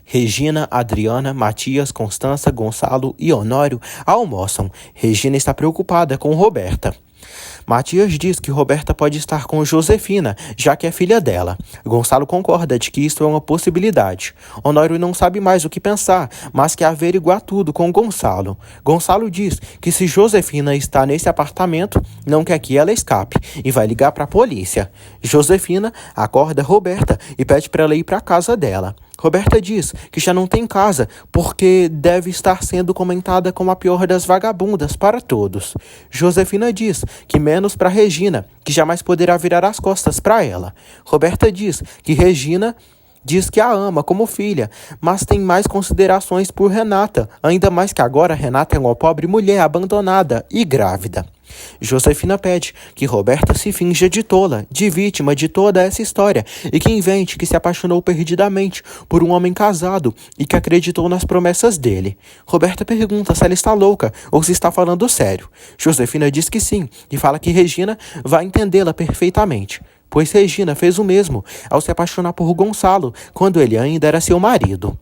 Regina, Adriana, Matias, Constança, Gonçalo e Honório almoçam. Regina está preocupada com Roberta. Matias diz que Roberta pode estar com Josefina, já que é filha dela. Gonçalo concorda de que isso é uma possibilidade. Honório não sabe mais o que pensar, mas quer averiguar tudo com Gonçalo. Gonçalo diz que se Josefina está nesse apartamento, não quer que ela escape e vai ligar para a polícia. Josefina acorda Roberta e pede para ela ir para a casa dela. Roberta diz que já não tem casa porque deve estar sendo comentada como a pior das vagabundas para todos. Josefina diz que menos para Regina, que jamais poderá virar as costas para ela. Roberta diz que Regina diz que a ama como filha, mas tem mais considerações por Renata, ainda mais que agora Renata é uma pobre mulher abandonada e grávida. Josefina pede que Roberta se finja de tola, de vítima de toda essa história, e que invente que se apaixonou perdidamente por um homem casado e que acreditou nas promessas dele. Roberta pergunta se ela está louca ou se está falando sério. Josefina diz que sim, e fala que Regina vai entendê-la perfeitamente, pois Regina fez o mesmo ao se apaixonar por Gonçalo quando ele ainda era seu marido.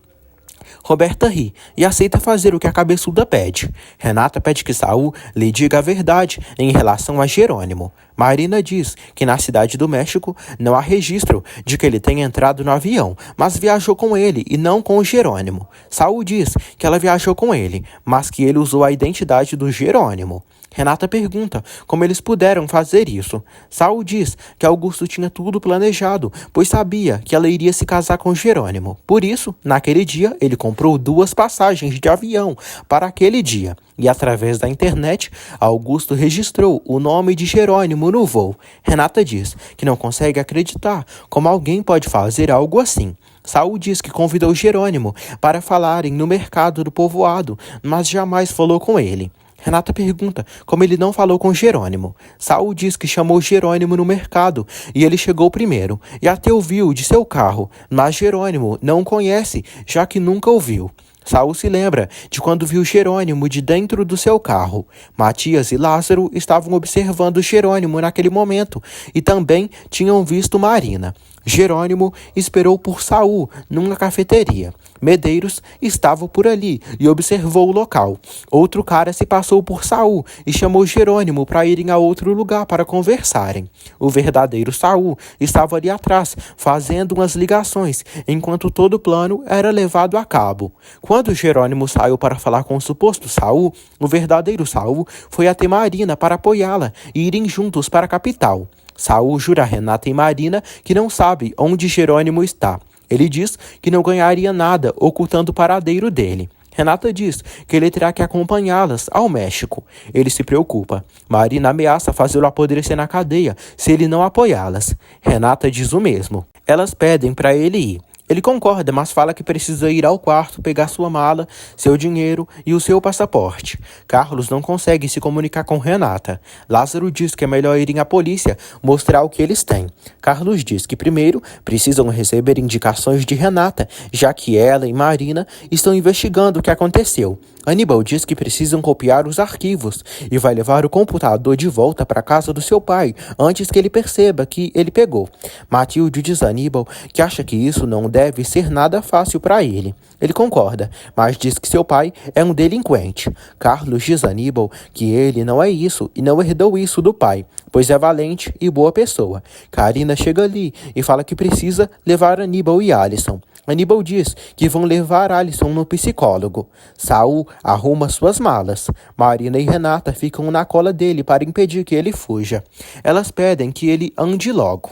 Roberta ri e aceita fazer o que a cabeçuda pede. Renata pede que Saul lhe diga a verdade em relação a Jerônimo. Marina diz que na cidade do México não há registro de que ele tenha entrado no avião, mas viajou com ele e não com o Jerônimo. Saul diz que ela viajou com ele, mas que ele usou a identidade do Jerônimo. Renata pergunta como eles puderam fazer isso. Saul diz que Augusto tinha tudo planejado, pois sabia que ela iria se casar com Jerônimo. Por isso, naquele dia, ele comprou 2 passagens de avião para aquele dia. E através da internet, Augusto registrou o nome de Jerônimo no voo. Renata diz que não consegue acreditar como alguém pode fazer algo assim. Saul diz que convidou Jerônimo para falarem no mercado do povoado, mas jamais falou com ele. Renata pergunta como ele não falou com Jerônimo. Saul diz que chamou Jerônimo no mercado e ele chegou primeiro e até ouviu de seu carro, mas Jerônimo não o conhece, já que nunca ouviu. Saul se lembra de quando viu Jerônimo de dentro do seu carro. Matias e Lázaro estavam observando Jerônimo naquele momento e também tinham visto Marina. Jerônimo esperou por Saul numa cafeteria. Medeiros estava por ali e observou o local. Outro cara se passou por Saul e chamou Jerônimo para irem a outro lugar para conversarem. O verdadeiro Saul estava ali atrás, fazendo umas ligações, enquanto todo o plano era levado a cabo. Quando Jerônimo saiu para falar com o suposto Saul, o verdadeiro Saul foi até Marina para apoiá-la e irem juntos para a capital. Saul jura a Renata e Marina que não sabe onde Jerônimo está. Ele diz que não ganharia nada ocultando o paradeiro dele. Renata diz que ele terá que acompanhá-las ao México. Ele se preocupa. Marina ameaça fazê-lo apodrecer na cadeia se ele não apoiá-las. Renata diz o mesmo. Elas pedem para ele ir. Ele concorda, mas fala que precisa ir ao quarto, pegar sua mala, seu dinheiro e o seu passaporte. Carlos não consegue se comunicar com Renata. Lázaro diz que é melhor irem à polícia mostrar o que eles têm. Carlos diz que primeiro precisam receber indicações de Renata, já que ela e Marina estão investigando o que aconteceu. Aníbal diz que precisam copiar os arquivos e vai levar o computador de volta para a casa do seu pai antes que ele perceba que ele pegou. Matilde diz a Aníbal que acha que isso não deve ser nada fácil para ele. Ele concorda, mas diz que seu pai é um delinquente. Carlos diz a Aníbal que ele não é isso e não herdou isso do pai, pois é valente e boa pessoa. Karina chega ali e fala que precisa levar Aníbal e Alisson. Aníbal diz que vão levar Alisson no psicólogo. Saul arruma suas malas. Marina e Renata ficam na cola dele para impedir que ele fuja. Elas pedem que ele ande logo.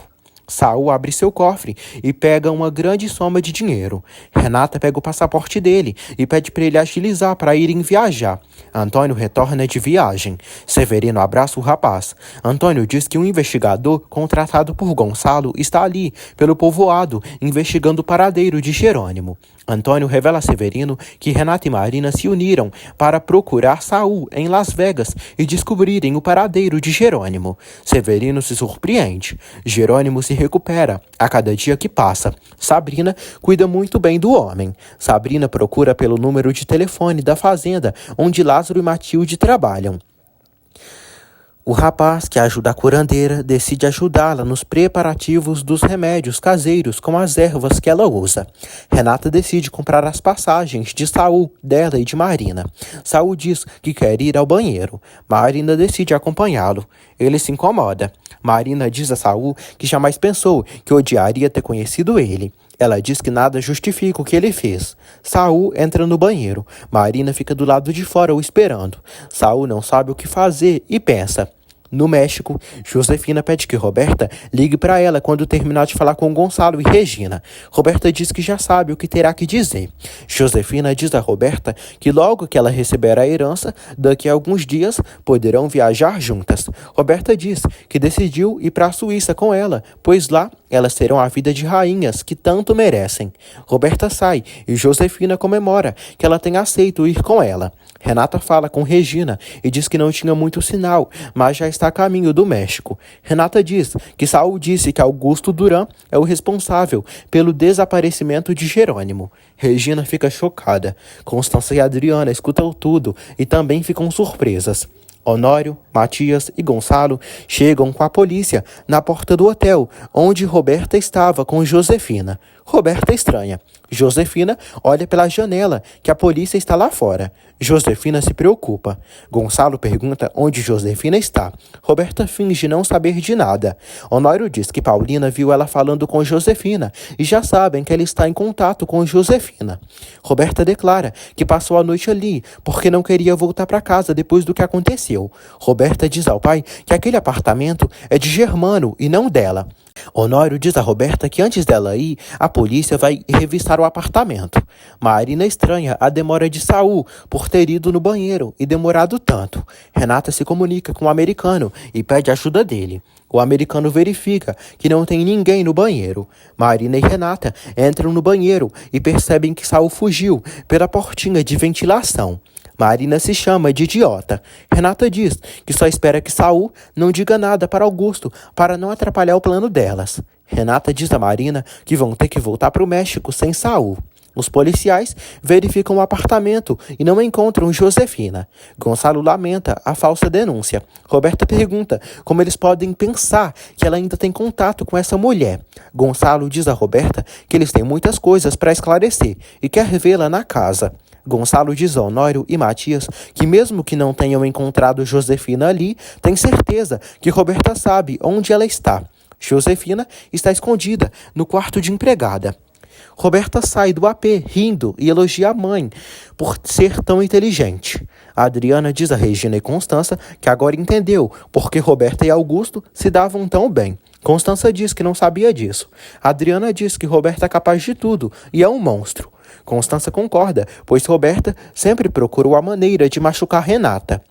Saul abre seu cofre e pega uma grande soma de dinheiro. Renata pega o passaporte dele e pede para ele agilizar para irem viajar. Antônio retorna de viagem. Severino abraça o rapaz. Antônio diz que um investigador contratado por Gonçalo está ali, pelo povoado, investigando o paradeiro de Jerônimo. Antônio revela a Severino que Renata e Marina se uniram para procurar Saul em Las Vegas e descobrirem o paradeiro de Jerônimo. Severino se surpreende. Jerônimo se recupera a cada dia que passa. Sabrina cuida muito bem do homem. Sabrina procura pelo número de telefone da fazenda onde Lázaro e Matilde trabalham. O rapaz, que ajuda a curandeira, decide ajudá-la nos preparativos dos remédios caseiros com as ervas que ela usa. Renata decide comprar as passagens de Saul, dela e de Marina. Saul diz que quer ir ao banheiro. Marina decide acompanhá-lo. Ele se incomoda. Marina diz a Saul que jamais pensou que odiaria ter conhecido ele. Ela diz que nada justifica o que ele fez. Saul entra no banheiro. Marina fica do lado de fora o esperando. Saul não sabe o que fazer e pensa. No México, Josefina pede que Roberta ligue para ela quando terminar de falar com Gonçalo e Regina. Roberta diz que já sabe o que terá que dizer. Josefina diz a Roberta que logo que ela receber a herança, daqui a alguns dias, poderão viajar juntas. Roberta diz que decidiu ir para a Suíça com ela, pois lá elas terão a vida de rainhas que tanto merecem. Roberta sai e Josefina comemora que ela tenha aceito ir com ela. Renata fala com Regina e diz que não tinha muito sinal, mas já está a caminho do México. Renata diz que Saul disse que Augusto Duran é o responsável pelo desaparecimento de Jerônimo. Regina fica chocada. Constança e Adriana escutam tudo e também ficam surpresas. Honório, Matias e Gonçalo chegam com a polícia na porta do hotel, onde Roberta estava com Josefina. Roberta estranha. Josefina olha pela janela, que a polícia está lá fora. Josefina se preocupa. Gonçalo pergunta onde Josefina está. Roberta finge não saber de nada. Honório diz que Paulina viu ela falando com Josefina e já sabem que ela está em contato com Josefina. Roberta declara que passou a noite ali porque não queria voltar para casa depois do que aconteceu. Roberta diz ao pai que aquele apartamento é de Germano e não dela. Honório diz a Roberta que antes dela ir, a polícia vai revistar o apartamento. Marina estranha a demora de Saul por ter ido no banheiro e demorado tanto. Renata se comunica com o americano e pede ajuda dele. O americano verifica que não tem ninguém no banheiro. Marina e Renata entram no banheiro e percebem que Saul fugiu pela portinha de ventilação. Marina se chama de idiota. Renata diz que só espera que Saul não diga nada para Augusto para não atrapalhar o plano delas. Renata diz a Marina que vão ter que voltar para o México sem Saul. Os policiais verificam o apartamento e não encontram Josefina. Gonçalo lamenta a falsa denúncia. Roberta pergunta como eles podem pensar que ela ainda tem contato com essa mulher. Gonçalo diz a Roberta que eles têm muitas coisas para esclarecer e quer vê-la na casa. Gonçalo diz a Honório e Matias que mesmo que não tenham encontrado Josefina ali, tem certeza que Roberta sabe onde ela está. Josefina está escondida no quarto de empregada. Roberta sai do AP rindo e elogia a mãe por ser tão inteligente. A Adriana diz a Regina e Constança que agora entendeu por que Roberta e Augusto se davam tão bem. Constança diz que não sabia disso. A Adriana diz que Roberta é capaz de tudo e é um monstro. Constança concorda, pois Roberta sempre procurou a maneira de machucar Renata.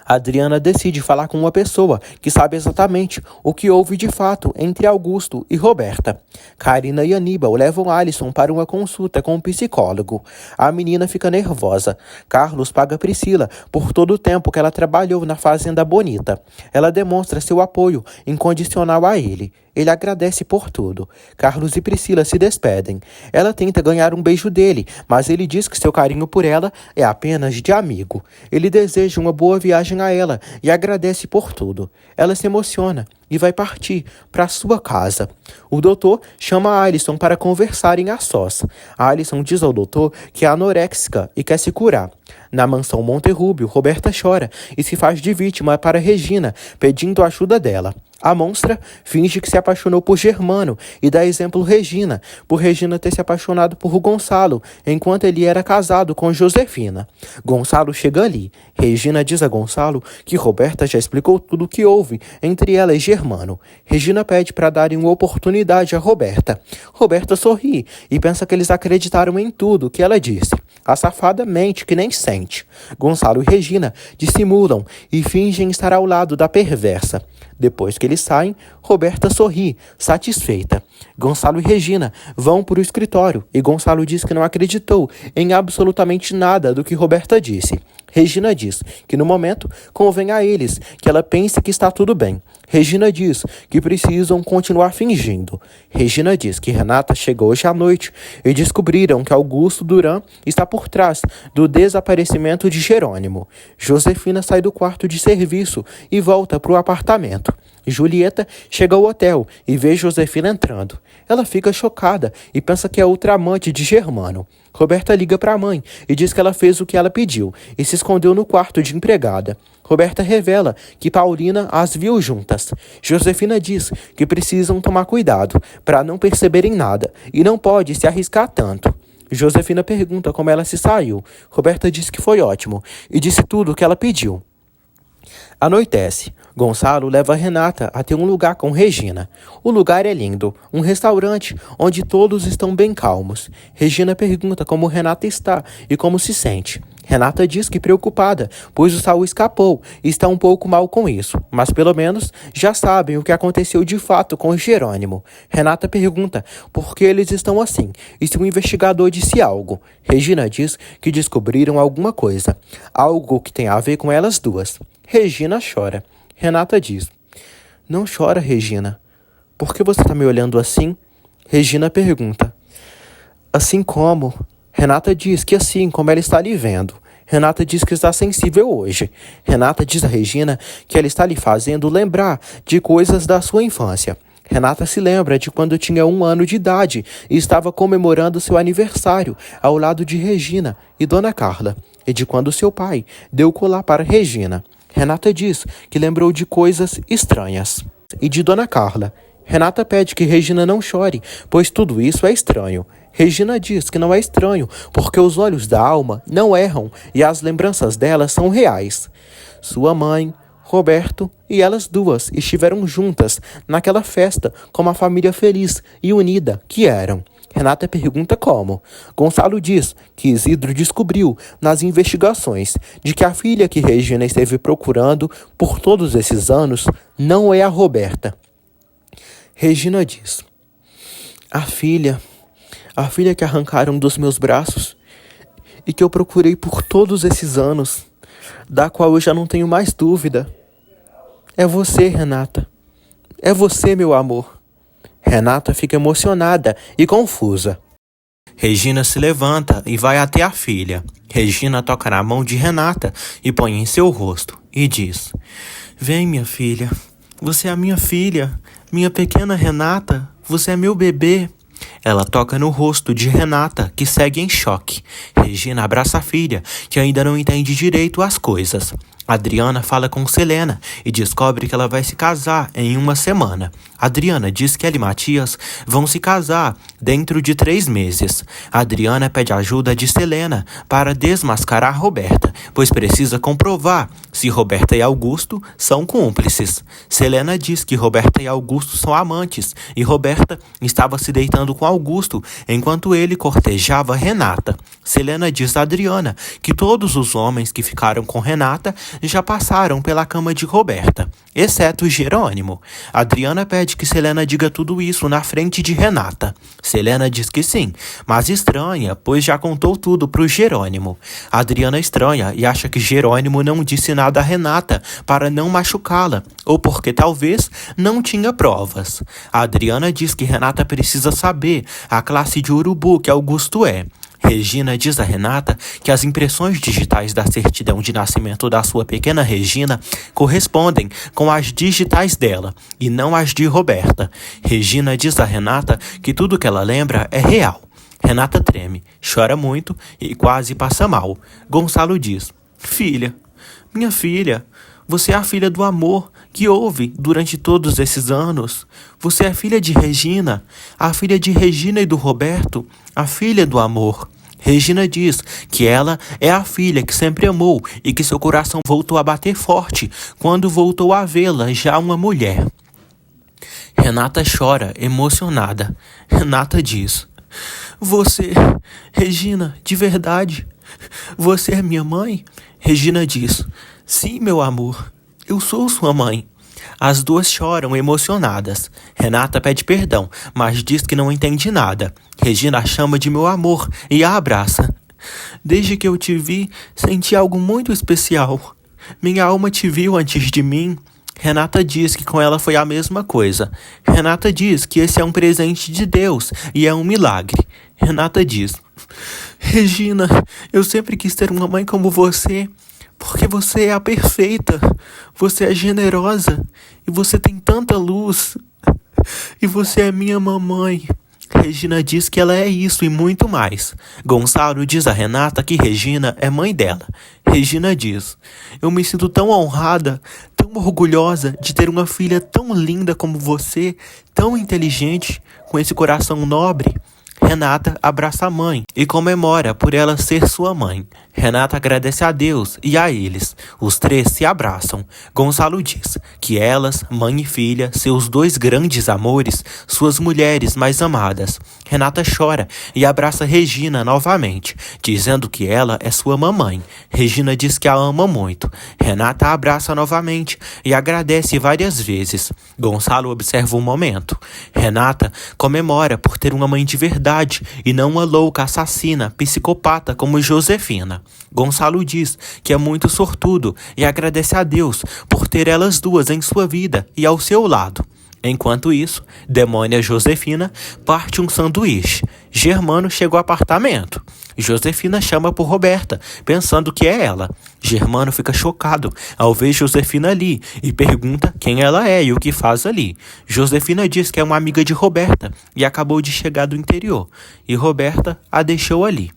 A Adriana decide falar com uma pessoa que sabe exatamente o que houve de fato entre Augusto e Roberta. Karina e Aníbal levam Alisson para uma consulta com um psicólogo. A menina fica nervosa. Carlos paga Priscila por todo o tempo que ela trabalhou na Fazenda Bonita. Ela demonstra seu apoio incondicional a ele. Ele agradece por tudo. Carlos e Priscila se despedem. Ela tenta ganhar um beijo dele, mas ele diz que seu carinho por ela é apenas de amigo. Ele deseja uma boa viagem a ela e agradece por tudo. Ela se emociona e vai partir para sua casa. O doutor chama a Alisson para conversarem a sós. A Alisson diz ao doutor que é anoréxica e quer se curar. Na mansão Monterrúbio, Roberta chora e se faz de vítima para Regina, pedindo ajuda dela. A monstra finge que se apaixonou por Germano e dá exemplo Regina, por Regina ter se apaixonado por Gonçalo, enquanto ele era casado com Josefina. Gonçalo chega ali. Regina diz a Gonçalo que Roberta já explicou tudo o que houve entre ela e Germano. Regina pede para darem uma oportunidade a Roberta. Roberta sorri e pensa que eles acreditaram em tudo que ela disse. A safada mente que nem sente. Gonçalo e Regina dissimulam e fingem estar ao lado da perversa. Depois que eles saem, Roberta sorri, satisfeita. Gonçalo e Regina vão para o escritório e Gonçalo diz que não acreditou em absolutamente nada do que Roberta disse. Regina diz que no momento convém a eles que ela pense que está tudo bem. Regina diz que precisam continuar fingindo. Regina diz que Renata chegou hoje à noite e descobriram que Augusto Duran está por trás do desaparecimento de Jerônimo. Josefina sai do quarto de serviço e volta para o apartamento. Julieta chega ao hotel e vê Josefina entrando. Ela fica chocada e pensa que é outra amante de Germano. Roberta liga para a mãe e diz que ela fez o que ela pediu e se escondeu no quarto de empregada. Roberta revela que Paulina as viu juntas. Josefina diz que precisam tomar cuidado para não perceberem nada e não pode se arriscar tanto. Josefina pergunta como ela se saiu. Roberta diz que foi ótimo e disse tudo o que ela pediu. Anoitece. Gonçalo leva Renata até um lugar com Regina. O lugar é lindo, um restaurante onde todos estão bem calmos. Regina pergunta como Renata está e como se sente. Renata diz que preocupada, pois o Saul escapou e está um pouco mal com isso, mas pelo menos já sabem o que aconteceu de fato com Jerônimo. Renata pergunta por que eles estão assim e se o investigador disse algo. Regina diz que descobriram alguma coisa, algo que tem a ver com elas duas. Regina chora. Renata diz: "Não chora, Regina. Por que você está me olhando assim?" Regina pergunta: "Assim como?" Renata diz que assim como ela está lhe vendo. Renata diz que está sensível hoje. Renata diz a Regina que ela está lhe fazendo lembrar de coisas da sua infância. Renata se lembra de quando tinha 1 ano de idade e estava comemorando seu aniversário ao lado de Regina e Dona Carla, e de quando seu pai deu o colar para Regina. Renata diz que lembrou de coisas estranhas. E de Dona Carla. Renata pede que Regina não chore, pois tudo isso é estranho. Regina diz que não é estranho, porque os olhos da alma não erram e as lembranças dela são reais. Sua mãe, Roberto e elas duas estiveram juntas naquela festa como a família feliz e unida que eram. Renata pergunta como. Gonçalo diz que Isidro descobriu nas investigações de que a filha que Regina esteve procurando por todos esses anos não é a Roberta. Regina diz: A filha que arrancaram dos meus braços e que eu procurei por todos esses anos, da qual eu já não tenho mais dúvida. É você, Renata. É você, meu amor." Renata fica emocionada e confusa. Regina se levanta e vai até a filha. Regina toca na mão de Renata e põe em seu rosto e diz: Vem, minha filha. Você é a minha filha, minha pequena Renata. Você é meu bebê. Ela toca no rosto de Renata, que segue em choque. Regina abraça a filha, que ainda não entende direito as coisas. Adriana fala com Selena e descobre que ela vai se casar em uma semana. Adriana diz que ela e Matias vão se casar dentro de 3 meses. Adriana pede ajuda de Selena para desmascarar Roberta, pois precisa comprovar se Roberta e Augusto são cúmplices. Selena diz que Roberta e Augusto são amantes e Roberta estava se deitando com Augusto enquanto ele cortejava Renata. Selena diz a Adriana que todos os homens que ficaram com Renata já passaram pela cama de Roberta, exceto Jerônimo. Adriana pede que Selena diga tudo isso na frente de Renata. Selena diz que sim, mas estranha, pois já contou tudo pro Jerônimo. Adriana estranha e acha que Jerônimo não disse nada a Renata para não machucá-la, ou porque talvez não tinha provas. Adriana diz que Renata precisa saber a classe de urubu que Augusto é. Regina diz a Renata que as impressões digitais da certidão de nascimento da sua pequena Regina correspondem com as digitais dela e não as de Roberta. Regina diz a Renata que tudo que ela lembra é real. Renata treme, chora muito e quase passa mal. Gonçalo diz: Filha, minha filha, você é a filha do amor que houve durante todos esses anos. Você é filha de Regina, a filha de Regina e do Roberto, a filha do amor. Regina diz que ela é a filha que sempre amou e que seu coração voltou a bater forte quando voltou a vê-la já uma mulher. Renata chora, emocionada. Renata diz: Regina, de verdade, você é minha mãe? Regina diz: Sim, meu amor, eu sou sua mãe. As duas choram emocionadas. Renata pede perdão, mas diz que não entende nada. Regina a chama de meu amor e a abraça. Desde que eu te vi, senti algo muito especial. Minha alma te viu antes de mim. Renata diz que com ela foi a mesma coisa. Renata diz que esse é um presente de Deus e é um milagre. Renata diz: Regina, eu sempre quis ter uma mãe como você. Porque você é a perfeita, você é generosa e você tem tanta luz. E você é minha mamãe. Regina diz que ela é isso e muito mais. Gonçalo diz a Renata que Regina é mãe dela. Regina diz: Eu me sinto tão honrada, tão orgulhosa de ter uma filha tão linda como você, tão inteligente, com esse coração nobre. Renata abraça a mãe e comemora por ela ser sua mãe. Renata agradece a Deus e a eles. Os 3 se abraçam. Gonçalo diz que elas, mãe e filha, seus 2 grandes amores, suas mulheres mais amadas. Renata chora e abraça Regina novamente, dizendo que ela é sua mamãe. Regina diz que a ama muito. Renata a abraça novamente e agradece várias vezes. Gonçalo observa um momento. Renata comemora por ter uma mãe de verdade e não uma louca assassina, psicopata como Josefina. Gonçalo diz que é muito sortudo e agradece a Deus por ter elas duas em sua vida e ao seu lado. Enquanto isso, Demônia Josefina parte um sanduíche. Germano chega ao apartamento. Josefina chama por Roberta, pensando que é ela. Germano fica chocado ao ver Josefina ali e pergunta quem ela é e o que faz ali. Josefina diz que é uma amiga de Roberta e acabou de chegar do interior, e Roberta a deixou ali.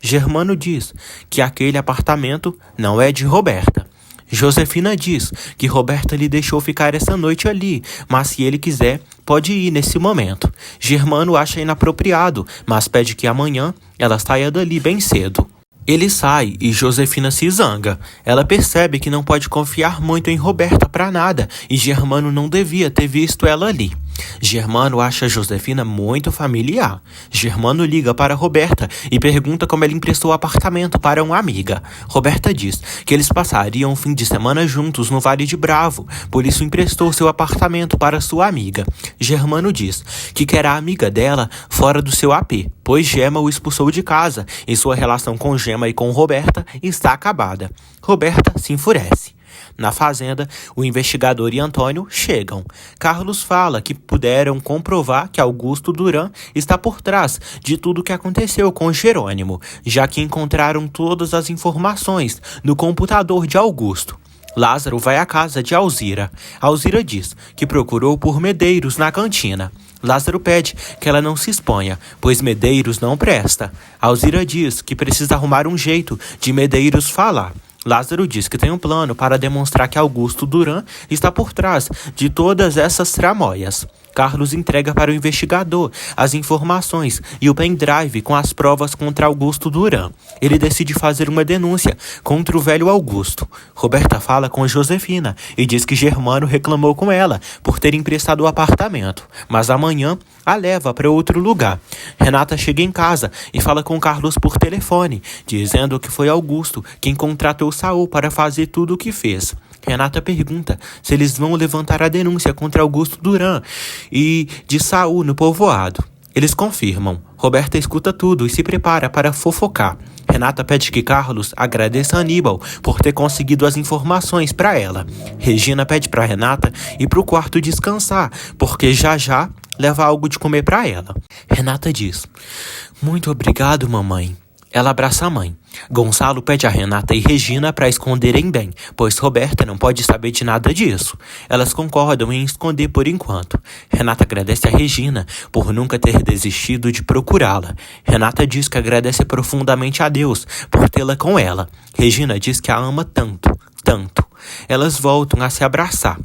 Germano diz que aquele apartamento não é de Roberta. Josefina diz que Roberta lhe deixou ficar essa noite ali, mas se ele quiser, pode ir nesse momento. Germano acha inapropriado, mas pede que amanhã ela saia dali bem cedo. Ele sai e Josefina se zanga. Ela percebe que não pode confiar muito em Roberta para nada e Germano não devia ter visto ela ali. Germano acha Josefina muito familiar. Germano liga para Roberta e pergunta como ela emprestou o apartamento para uma amiga. Roberta diz que eles passariam um fim de semana juntos no Vale de Bravo, por isso emprestou seu apartamento para sua amiga. Germano diz que quer a amiga dela fora do seu AP, pois Gema o expulsou de casa e sua relação com Gema e com Roberta está acabada. Roberta se enfurece. Na fazenda, o investigador e Antônio chegam. Carlos fala que puderam comprovar que Augusto Duran está por trás de tudo o que aconteceu com Jerônimo, já que encontraram todas as informações no computador de Augusto. Lázaro vai à casa de Alzira. Alzira diz que procurou por Medeiros na cantina. Lázaro pede que ela não se exponha, pois Medeiros não presta. Alzira diz que precisa arrumar um jeito de Medeiros falar. Lázaro diz que tem um plano para demonstrar que Augusto Duran está por trás de todas essas tramóias. Carlos entrega para o investigador as informações e o pendrive com as provas contra Augusto Duran. Ele decide fazer uma denúncia contra o velho Augusto. Roberta fala com Josefina e diz que Germano reclamou com ela por ter emprestado o apartamento, mas amanhã a leva para outro lugar. Renata chega em casa e fala com Carlos por telefone, dizendo que foi Augusto quem contratou Saul para fazer tudo o que fez. Renata pergunta se eles vão levantar a denúncia contra Augusto Duran e de Saul no povoado. Eles confirmam. Roberta escuta tudo e se prepara para fofocar. Renata pede que Carlos agradeça a Aníbal por ter conseguido as informações para ela. Regina pede para Renata ir para o quarto descansar, porque já leva algo de comer para ela. Renata diz: "Muito obrigado, mamãe." Ela abraça a mãe. Gonçalo pede a Renata e Regina para esconderem bem, pois Roberta não pode saber de nada disso. Elas concordam em esconder por enquanto. Renata agradece a Regina por nunca ter desistido de procurá-la. Renata diz que agradece profundamente a Deus por tê-la com ela. Regina diz que a ama tanto. Elas voltam a se abraçar.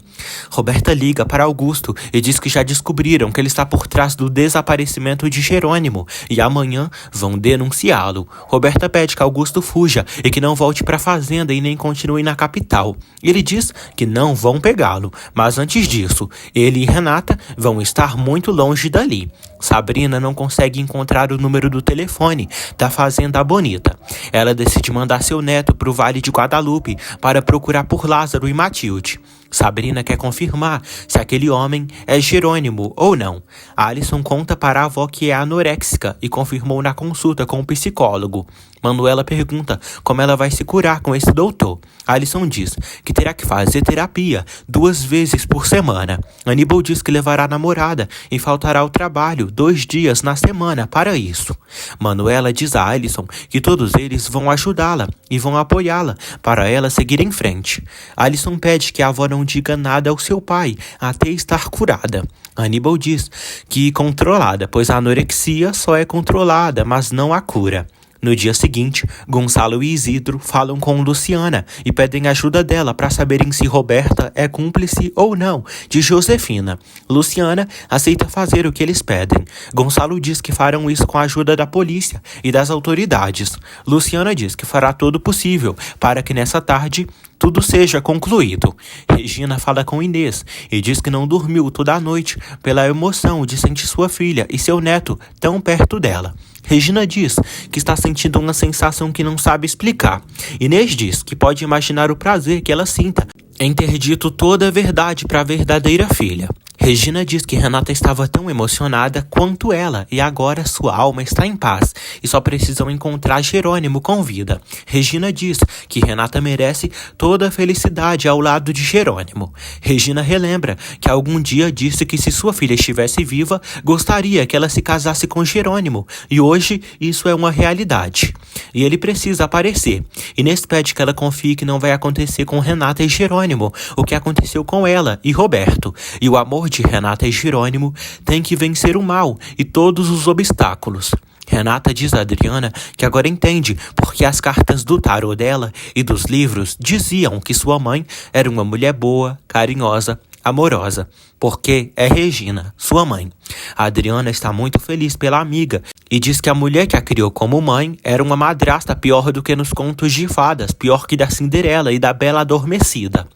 Roberta liga para Augusto e diz que já descobriram que ele está por trás do desaparecimento de Jerônimo e amanhã vão denunciá-lo. Roberta pede que Augusto fuja e que não volte para a fazenda e nem continue na capital. Ele diz que não vão pegá-lo, mas antes disso, ele e Renata vão estar muito longe dali. Sabrina não consegue encontrar o número do telefone da Fazenda Bonita. Ela decide mandar seu neto para o Vale de Guadalupe para procurar por Lázaro e Matilde. Sabrina quer confirmar se aquele homem é Jerônimo ou não. Alison conta para a avó que é anoréxica e confirmou na consulta com o psicólogo. Manuela pergunta como ela vai se curar com esse doutor. Alison diz que terá que fazer terapia 2 vezes por semana. Aníbal diz que levará a namorada e faltará ao trabalho 2 dias na semana para isso. Manuela diz a Alison que todos eles vão ajudá-la e vão apoiá-la para ela seguir em frente. Alison pede que a avó não diga nada ao seu pai até estar curada. Aníbal diz que controlada, pois a anorexia só é controlada, mas não a cura. No dia seguinte, Gonçalo e Isidro falam com Luciana e pedem ajuda dela para saberem se Roberta é cúmplice ou não de Josefina. Luciana aceita fazer o que eles pedem. Gonçalo diz que farão isso com a ajuda da polícia e das autoridades. Luciana diz que fará todo o possível para que nessa tarde tudo seja concluído. Regina fala com Inês e diz que não dormiu toda a noite pela emoção de sentir sua filha e seu neto tão perto dela. Regina diz que está sentindo uma sensação que não sabe explicar. Inês diz que pode imaginar o prazer que ela sinta em ter dito toda a verdade para a verdadeira filha. Regina diz que Renata estava tão emocionada quanto ela e agora sua alma está em paz e só precisam encontrar Jerônimo com vida. Regina diz que Renata merece toda a felicidade ao lado de Jerônimo. Regina relembra que algum dia disse que se sua filha estivesse viva, gostaria que ela se casasse com Jerônimo e hoje isso é uma realidade. E ele precisa aparecer. Inês pede que ela confie que não vai acontecer com Renata e Jerônimo o que aconteceu com ela e Roberto. E o amor de Renata e Jerônimo tem que vencer o mal e todos os obstáculos. Renata diz a Adriana que agora entende porque as cartas do tarô dela e dos livros diziam que sua mãe era uma mulher boa, carinhosa, amorosa, porque é Regina, sua mãe. A Adriana está muito feliz pela amiga e diz que a mulher que a criou como mãe era uma madrasta pior do que nos contos de fadas, pior que da Cinderela e da Bela Adormecida.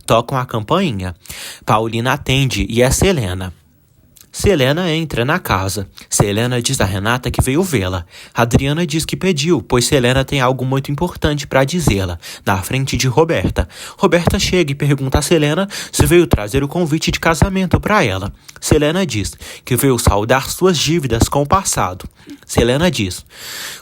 Tocam a campainha. Paulina atende e é Selena. Selena entra na casa. Selena diz a Renata que veio vê-la. Adriana diz que pediu, pois Selena tem algo muito importante para dizê-la, na frente de Roberta. Roberta chega e pergunta a Selena se veio trazer o convite de casamento para ela. Selena diz que veio saldar suas dívidas com o passado. Selena diz: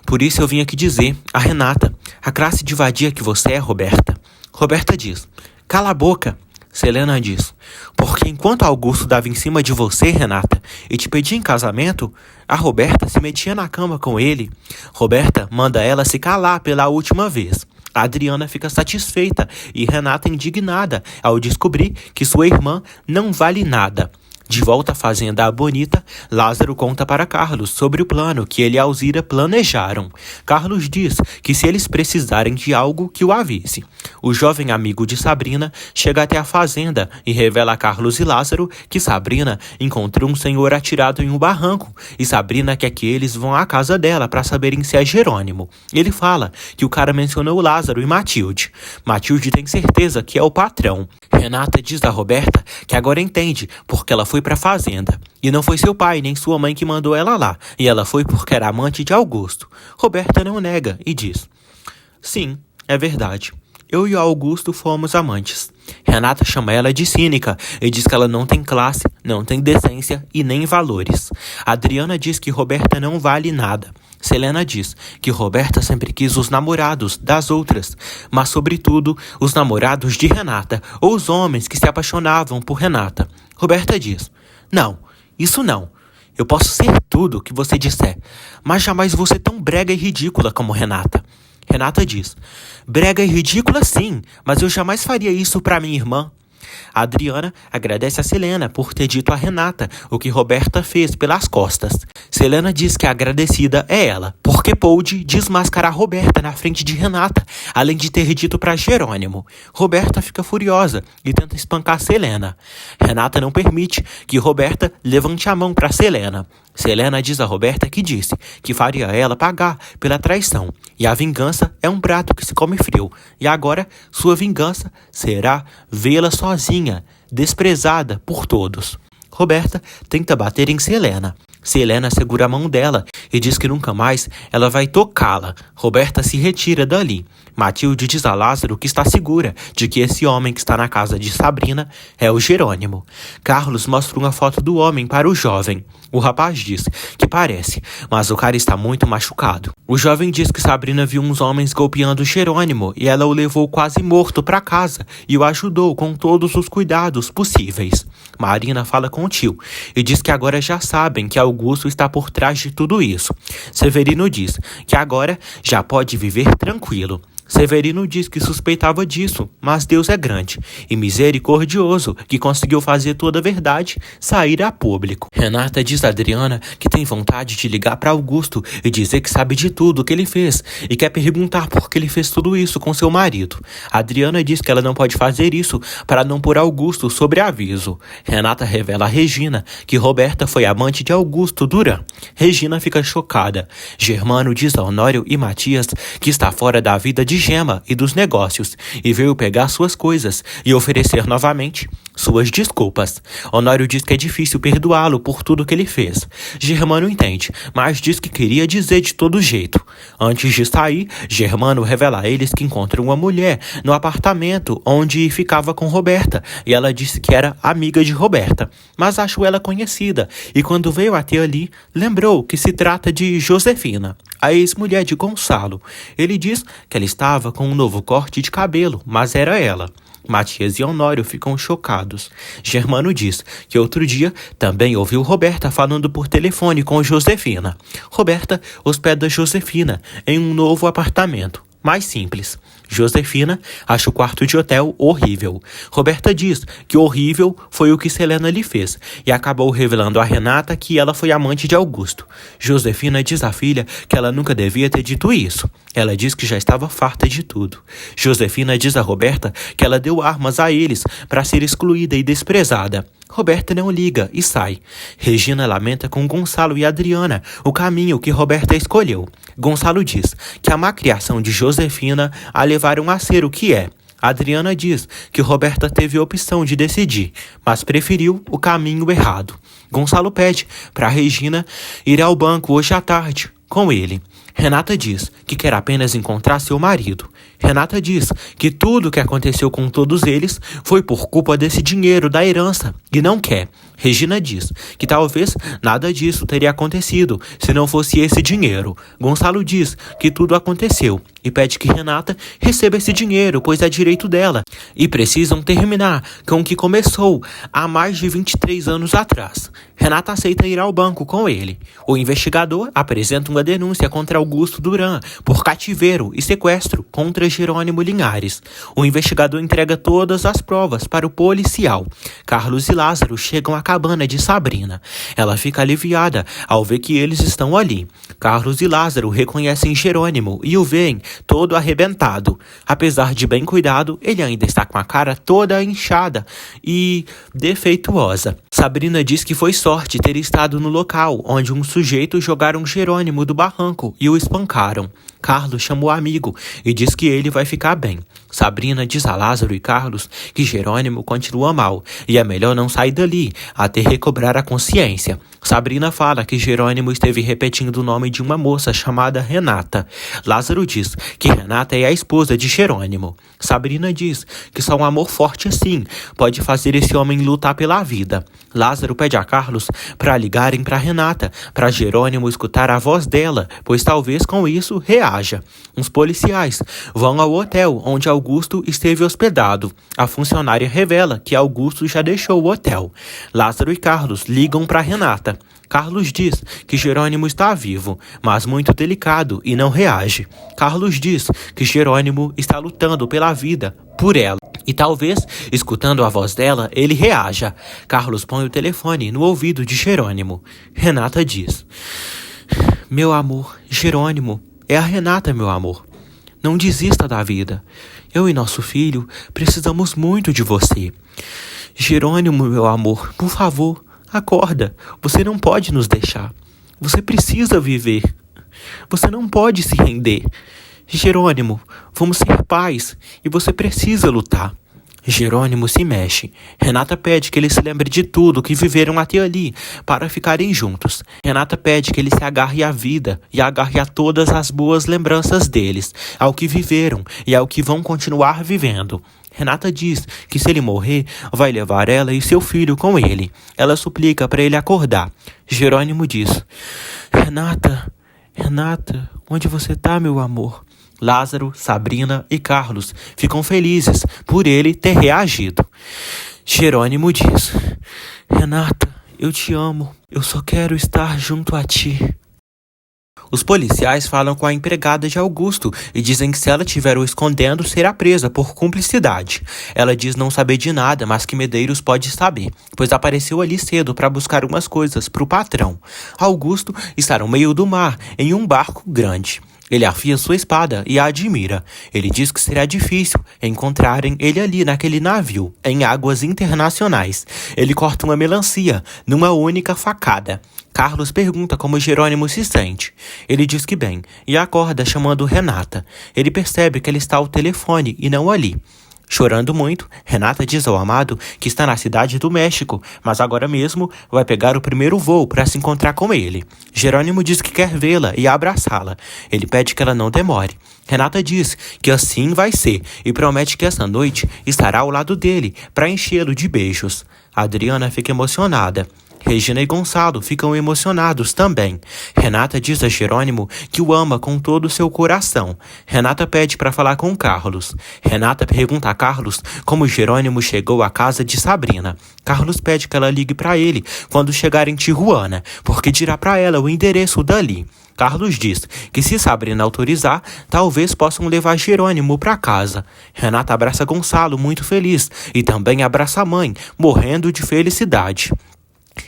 "Por isso eu vim aqui dizer a Renata, a classe de vadia que você é, Roberta." Roberta diz: Cala a boca, Selena diz, porque enquanto Augusto dava em cima de você, Renata, e te pedia em casamento, a Roberta se metia na cama com ele. Roberta manda ela se calar pela última vez. A Adriana fica satisfeita e Renata indignada ao descobrir que sua irmã não vale nada. De volta à fazenda Bonita, Lázaro conta para Carlos sobre o plano que ele e Alzira planejaram. Carlos diz que se eles precisarem de algo, que o avise. O jovem amigo de Sabrina chega até a fazenda e revela a Carlos e Lázaro que Sabrina encontrou um senhor atirado em um barranco e Sabrina quer que eles vão à casa dela para saberem se é Jerônimo. Ele fala que o cara mencionou Lázaro e Matilde. Matilde tem certeza que é o patrão. Renata diz a Roberta que agora entende porque ela foi para a fazenda. E não foi seu pai nem sua mãe que mandou ela lá. E ela foi porque era amante de Augusto. Roberta não nega e diz: sim, é verdade. Eu e o Augusto fomos amantes. Renata chama ela de cínica e diz que ela não tem classe, não tem decência e nem valores. Adriana diz que Roberta não vale nada. Selena diz que Roberta sempre quis os namorados das outras, mas sobretudo os namorados de Renata ou os homens que se apaixonavam por Renata. Roberta diz: não, isso não. Eu posso ser tudo o que você disser, mas jamais vou ser tão brega e ridícula como Renata. Renata diz: brega e ridícula sim, mas eu jamais faria isso para minha irmã. A Adriana agradece a Selena por ter dito a Renata o que Roberta fez pelas costas. Selena diz que a agradecida é ela, porque pôde desmascarar Roberta na frente de Renata, além de ter dito para Jerônimo. Roberta fica furiosa e tenta espancar Selena. Renata não permite que Roberta levante a mão para Selena. Selena diz a Roberta que disse que faria ela pagar pela traição. E a vingança é um prato que se come frio. E agora sua vingança será vê-la sozinha, desprezada por todos. Roberta tenta bater em Selena. Selena segura a mão dela e diz que nunca mais ela vai tocá-la. Roberta se retira dali. Matilde diz a Lázaro que está segura de que esse homem que está na casa de Sabrina é o Jerônimo. Carlos mostra uma foto do homem para o jovem. O rapaz diz que parece, mas o cara está muito machucado. O jovem diz que Sabrina viu uns homens golpeando Jerônimo e ela o levou quase morto para casa e o ajudou com todos os cuidados possíveis. Marina fala com o tio e diz que agora já sabem que Augusto está por trás de tudo isso. Severino diz que agora já pode viver tranquilo. Severino diz que suspeitava disso, mas Deus é grande e misericordioso que conseguiu fazer toda a verdade sair a público. Renata diz a Adriana que tem vontade de ligar para Augusto e dizer que sabe de tudo o que ele fez e quer perguntar por que ele fez tudo isso com seu marido. Adriana diz que ela não pode fazer isso para não pôr Augusto sobre aviso. Renata revela a Regina que Roberta foi amante de Augusto Duran. Regina fica chocada. Germano diz a Honório e Matias que está fora da vida de Gema e dos negócios e veio pegar suas coisas e oferecer novamente suas desculpas. Honório diz que é difícil perdoá-lo por tudo que ele fez. Germano entende, mas diz que queria dizer de todo jeito. Antes de sair, Germano revela a eles que encontrou uma mulher no apartamento onde ficava com Roberta e ela disse que era amiga de Roberta, mas achou ela conhecida e quando veio até ali, lembrou que se trata de Josefina, a ex-mulher de Gonçalo. Ele diz que ela estava com um novo corte de cabelo, mas era ela. Matias e Honório ficam chocados. Germano diz que outro dia também ouviu Roberta falando por telefone com Josefina. Roberta hospeda Josefina em um novo apartamento, mais simples. Josefina acha o quarto de hotel horrível. Roberta diz que horrível foi o que Selena lhe fez e acabou revelando a Renata que ela foi amante de Augusto. Josefina diz à filha que ela nunca devia ter dito isso. Ela diz que já estava farta de tudo. Josefina diz a Roberta que ela deu armas a eles para ser excluída e desprezada. Roberta não liga e sai. Regina lamenta com Gonçalo e Adriana o caminho que Roberta escolheu. Gonçalo diz que a má criação de Josefina a levaram a ser o que é. Adriana diz que Roberta teve a opção de decidir, mas preferiu o caminho errado. Gonçalo pede para Regina ir ao banco hoje à tarde com ele. Renata diz que quer apenas encontrar seu marido. Renata diz que tudo o que aconteceu com todos eles foi por culpa desse dinheiro da herança e não quer. Regina diz que talvez nada disso teria acontecido se não fosse esse dinheiro. Gonçalo diz que tudo aconteceu e pede que Renata receba esse dinheiro, pois é direito dela. E precisam terminar com o que começou há mais de 23 anos atrás. Renata aceita ir ao banco com ele. O investigador apresenta uma denúncia contra Augusto Duran por cativeiro e sequestro contra Jerônimo Linhares. O investigador entrega todas as provas para o policial. Carlos e Lázaro chegam à cabana de Sabrina. Ela fica aliviada ao ver que eles estão ali. Carlos e Lázaro reconhecem Jerônimo e o veem todo arrebentado. Apesar de bem cuidado, ele ainda está com a cara toda inchada e defeituosa. Sabrina diz que foi sorte ter estado no local onde um sujeito jogaram Jerônimo do barranco e o espancaram. Carlos chama o amigo e diz que ele vai ficar bem. Sabrina diz a Lázaro e Carlos que Jerônimo continua mal e é melhor não sair dali até recobrar a consciência. Sabrina fala que Jerônimo esteve repetindo o nome de uma moça chamada Renata. Lázaro diz que Renata é a esposa de Jerônimo. Sabrina diz que só um amor forte assim pode fazer esse homem lutar pela vida. Lázaro pede a Carlos para ligarem para Renata, para Jerônimo escutar a voz dela, pois talvez com isso reaja. Os policiais vão ao hotel onde Augusto esteve hospedado. A funcionária revela que Augusto já deixou o hotel. Lázaro e Carlos ligam para Renata. Carlos diz que Jerônimo está vivo, mas muito delicado e não reage. Carlos diz que Jerônimo está lutando pela vida, por ela. E talvez, escutando a voz dela, ele reaja. Carlos põe o telefone no ouvido de Jerônimo. Renata diz: "Meu amor, Jerônimo, é a Renata, meu amor. Não desista da vida. Eu e nosso filho precisamos muito de você. Jerônimo, meu amor, por favor, acorda. Você não pode nos deixar. Você precisa viver. Você não pode se render. Jerônimo, vamos ser pais e você precisa lutar." Jerônimo se mexe. Renata pede que ele se lembre de tudo que viveram até ali para ficarem juntos. Renata pede que ele se agarre à vida e agarre a todas as boas lembranças deles, ao que viveram e ao que vão continuar vivendo. Renata diz que se ele morrer, vai levar ela e seu filho com ele. Ela suplica para ele acordar. Jerônimo diz: Renata, onde você tá, meu amor?" Lázaro, Sabrina e Carlos ficam felizes por ele ter reagido. Jerônimo diz: Renata, eu te amo. Eu só quero estar junto a ti. Os policiais falam com a empregada de Augusto e dizem que se ela estiver o escondendo, será presa por cumplicidade. Ela diz não saber de nada, mas que Medeiros pode saber, pois apareceu ali cedo para buscar umas coisas para o patrão. Augusto está no meio do mar, em um barco grande. Ele afia sua espada e a admira. Ele diz que será difícil encontrarem ele ali naquele navio, em águas internacionais. Ele corta uma melancia numa única facada. Carlos pergunta como Jerônimo se sente. Ele diz que bem, e acorda chamando Renata. Ele percebe que ela está ao telefone e não ali. Chorando muito, Renata diz ao amado que está na cidade do México, mas agora mesmo vai pegar o primeiro voo para se encontrar com ele. Jerônimo diz que quer vê-la e abraçá-la. Ele pede que ela não demore. Renata diz que assim vai ser e promete que essa noite estará ao lado dele para enchê-lo de beijos. Adriana fica emocionada. Regina e Gonçalo ficam emocionados também. Renata diz a Jerônimo que o ama com todo o seu coração. Renata pede para falar com Carlos. Renata pergunta a Carlos como Jerônimo chegou à casa de Sabrina. Carlos pede que ela ligue para ele quando chegar em Tijuana, porque dirá para ela o endereço dali. Carlos diz que se Sabrina autorizar, talvez possam levar Jerônimo para casa. Renata abraça Gonçalo muito feliz e também abraça a mãe, morrendo de felicidade.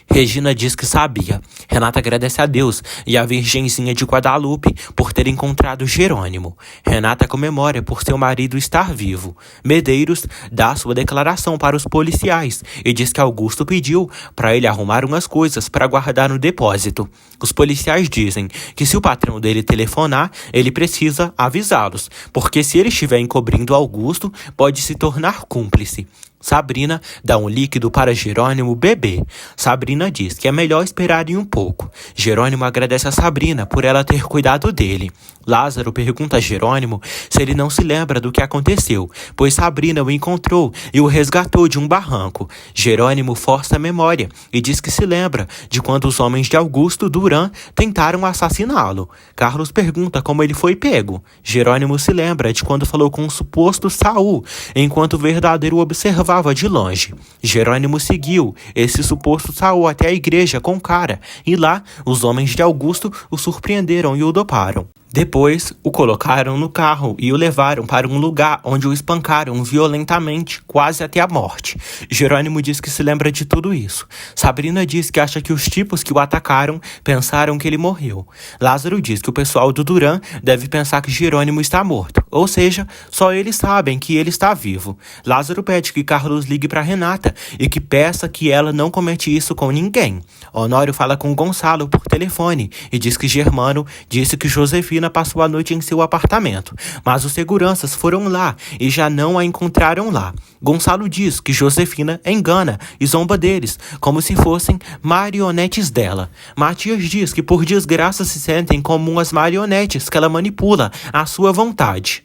Regina diz que sabia. Renata agradece a Deus e a Virgenzinha de Guadalupe por ter encontrado Jerônimo. Renata comemora por seu marido estar vivo. Medeiros dá sua declaração para os policiais e diz que Augusto pediu para ele arrumar umas coisas para guardar no depósito. Os policiais dizem que se o patrão dele telefonar, ele precisa avisá-los, porque se ele estiver encobrindo Augusto, pode se tornar cúmplice. Sabrina dá um líquido para Jerônimo beber. Sabrina diz que é melhor esperarem um pouco. Jerônimo agradece a Sabrina por ela ter cuidado dele. Lázaro pergunta a Jerônimo se ele não se lembra do que aconteceu, pois Sabrina o encontrou e o resgatou de um barranco. Jerônimo força a memória e diz que se lembra de quando os homens de Augusto Duran tentaram assassiná-lo. Carlos pergunta como ele foi pego. Jerônimo se lembra de quando falou com o suposto Saul, enquanto o verdadeiro observava de longe. Jerônimo seguiu esse suposto Saul até a igreja com cara, e lá os homens de Augusto o surpreenderam e o doparam. Depois, o colocaram no carro e o levaram para um lugar onde o espancaram violentamente, quase até a morte. Jerônimo diz que se lembra de tudo isso. Sabrina diz que acha que os tipos que o atacaram pensaram que ele morreu. Lázaro diz que o pessoal do Duran deve pensar que Jerônimo está morto, ou seja, só eles sabem que ele está vivo. Lázaro pede que Carlos ligue para Renata e que peça que ela não comete isso com ninguém. Honório fala com Gonçalo por telefone e diz que Germano disse que Josefina passou a noite em seu apartamento, mas os seguranças foram lá e já não a encontraram lá. Gonçalo diz que Josefina engana e zomba deles, como se fossem marionetes dela. Matias diz que por desgraça se sentem como umas marionetes que ela manipula à sua vontade.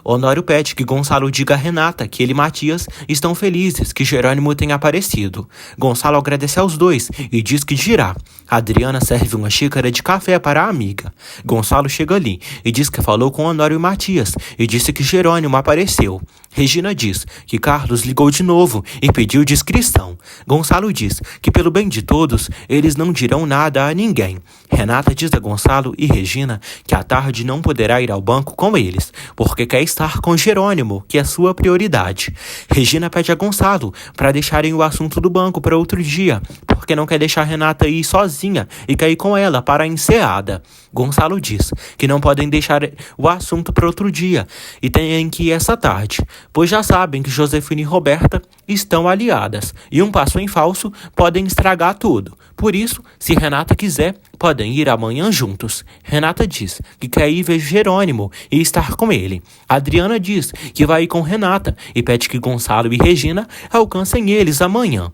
Honório pede que Gonçalo diga a Renata que ele e Matias estão felizes que Jerônimo tenha aparecido. Gonçalo agradece aos dois e diz que dirá. Adriana serve uma xícara de café para a amiga. Gonçalo chega ali e diz que falou com Honório e Matias e disse que Jerônimo apareceu. Regina diz que Carlos ligou de novo e pediu discrição. Gonçalo diz que pelo bem de todos, eles não dirão nada a ninguém. Renata diz a Gonçalo e Regina que à tarde não poderá ir ao banco com eles, porque quer estar com Jerônimo, que é sua prioridade. Regina pede a Gonçalo para deixarem o assunto do banco para outro dia, porque não quer deixar Renata ir sozinha e quer ir com ela para a enseada. Gonçalo diz que não podem deixar o assunto para outro dia e têm que ir essa tarde, pois já sabem que Josefina e Roberta estão aliadas e um passo em falso podem estragar tudo. Por isso, se Renata quiser, podem ir amanhã juntos. Renata diz que quer ir ver Jerônimo e estar com ele. Adriana diz que vai ir com Renata e pede que Gonçalo e Regina alcancem eles amanhã.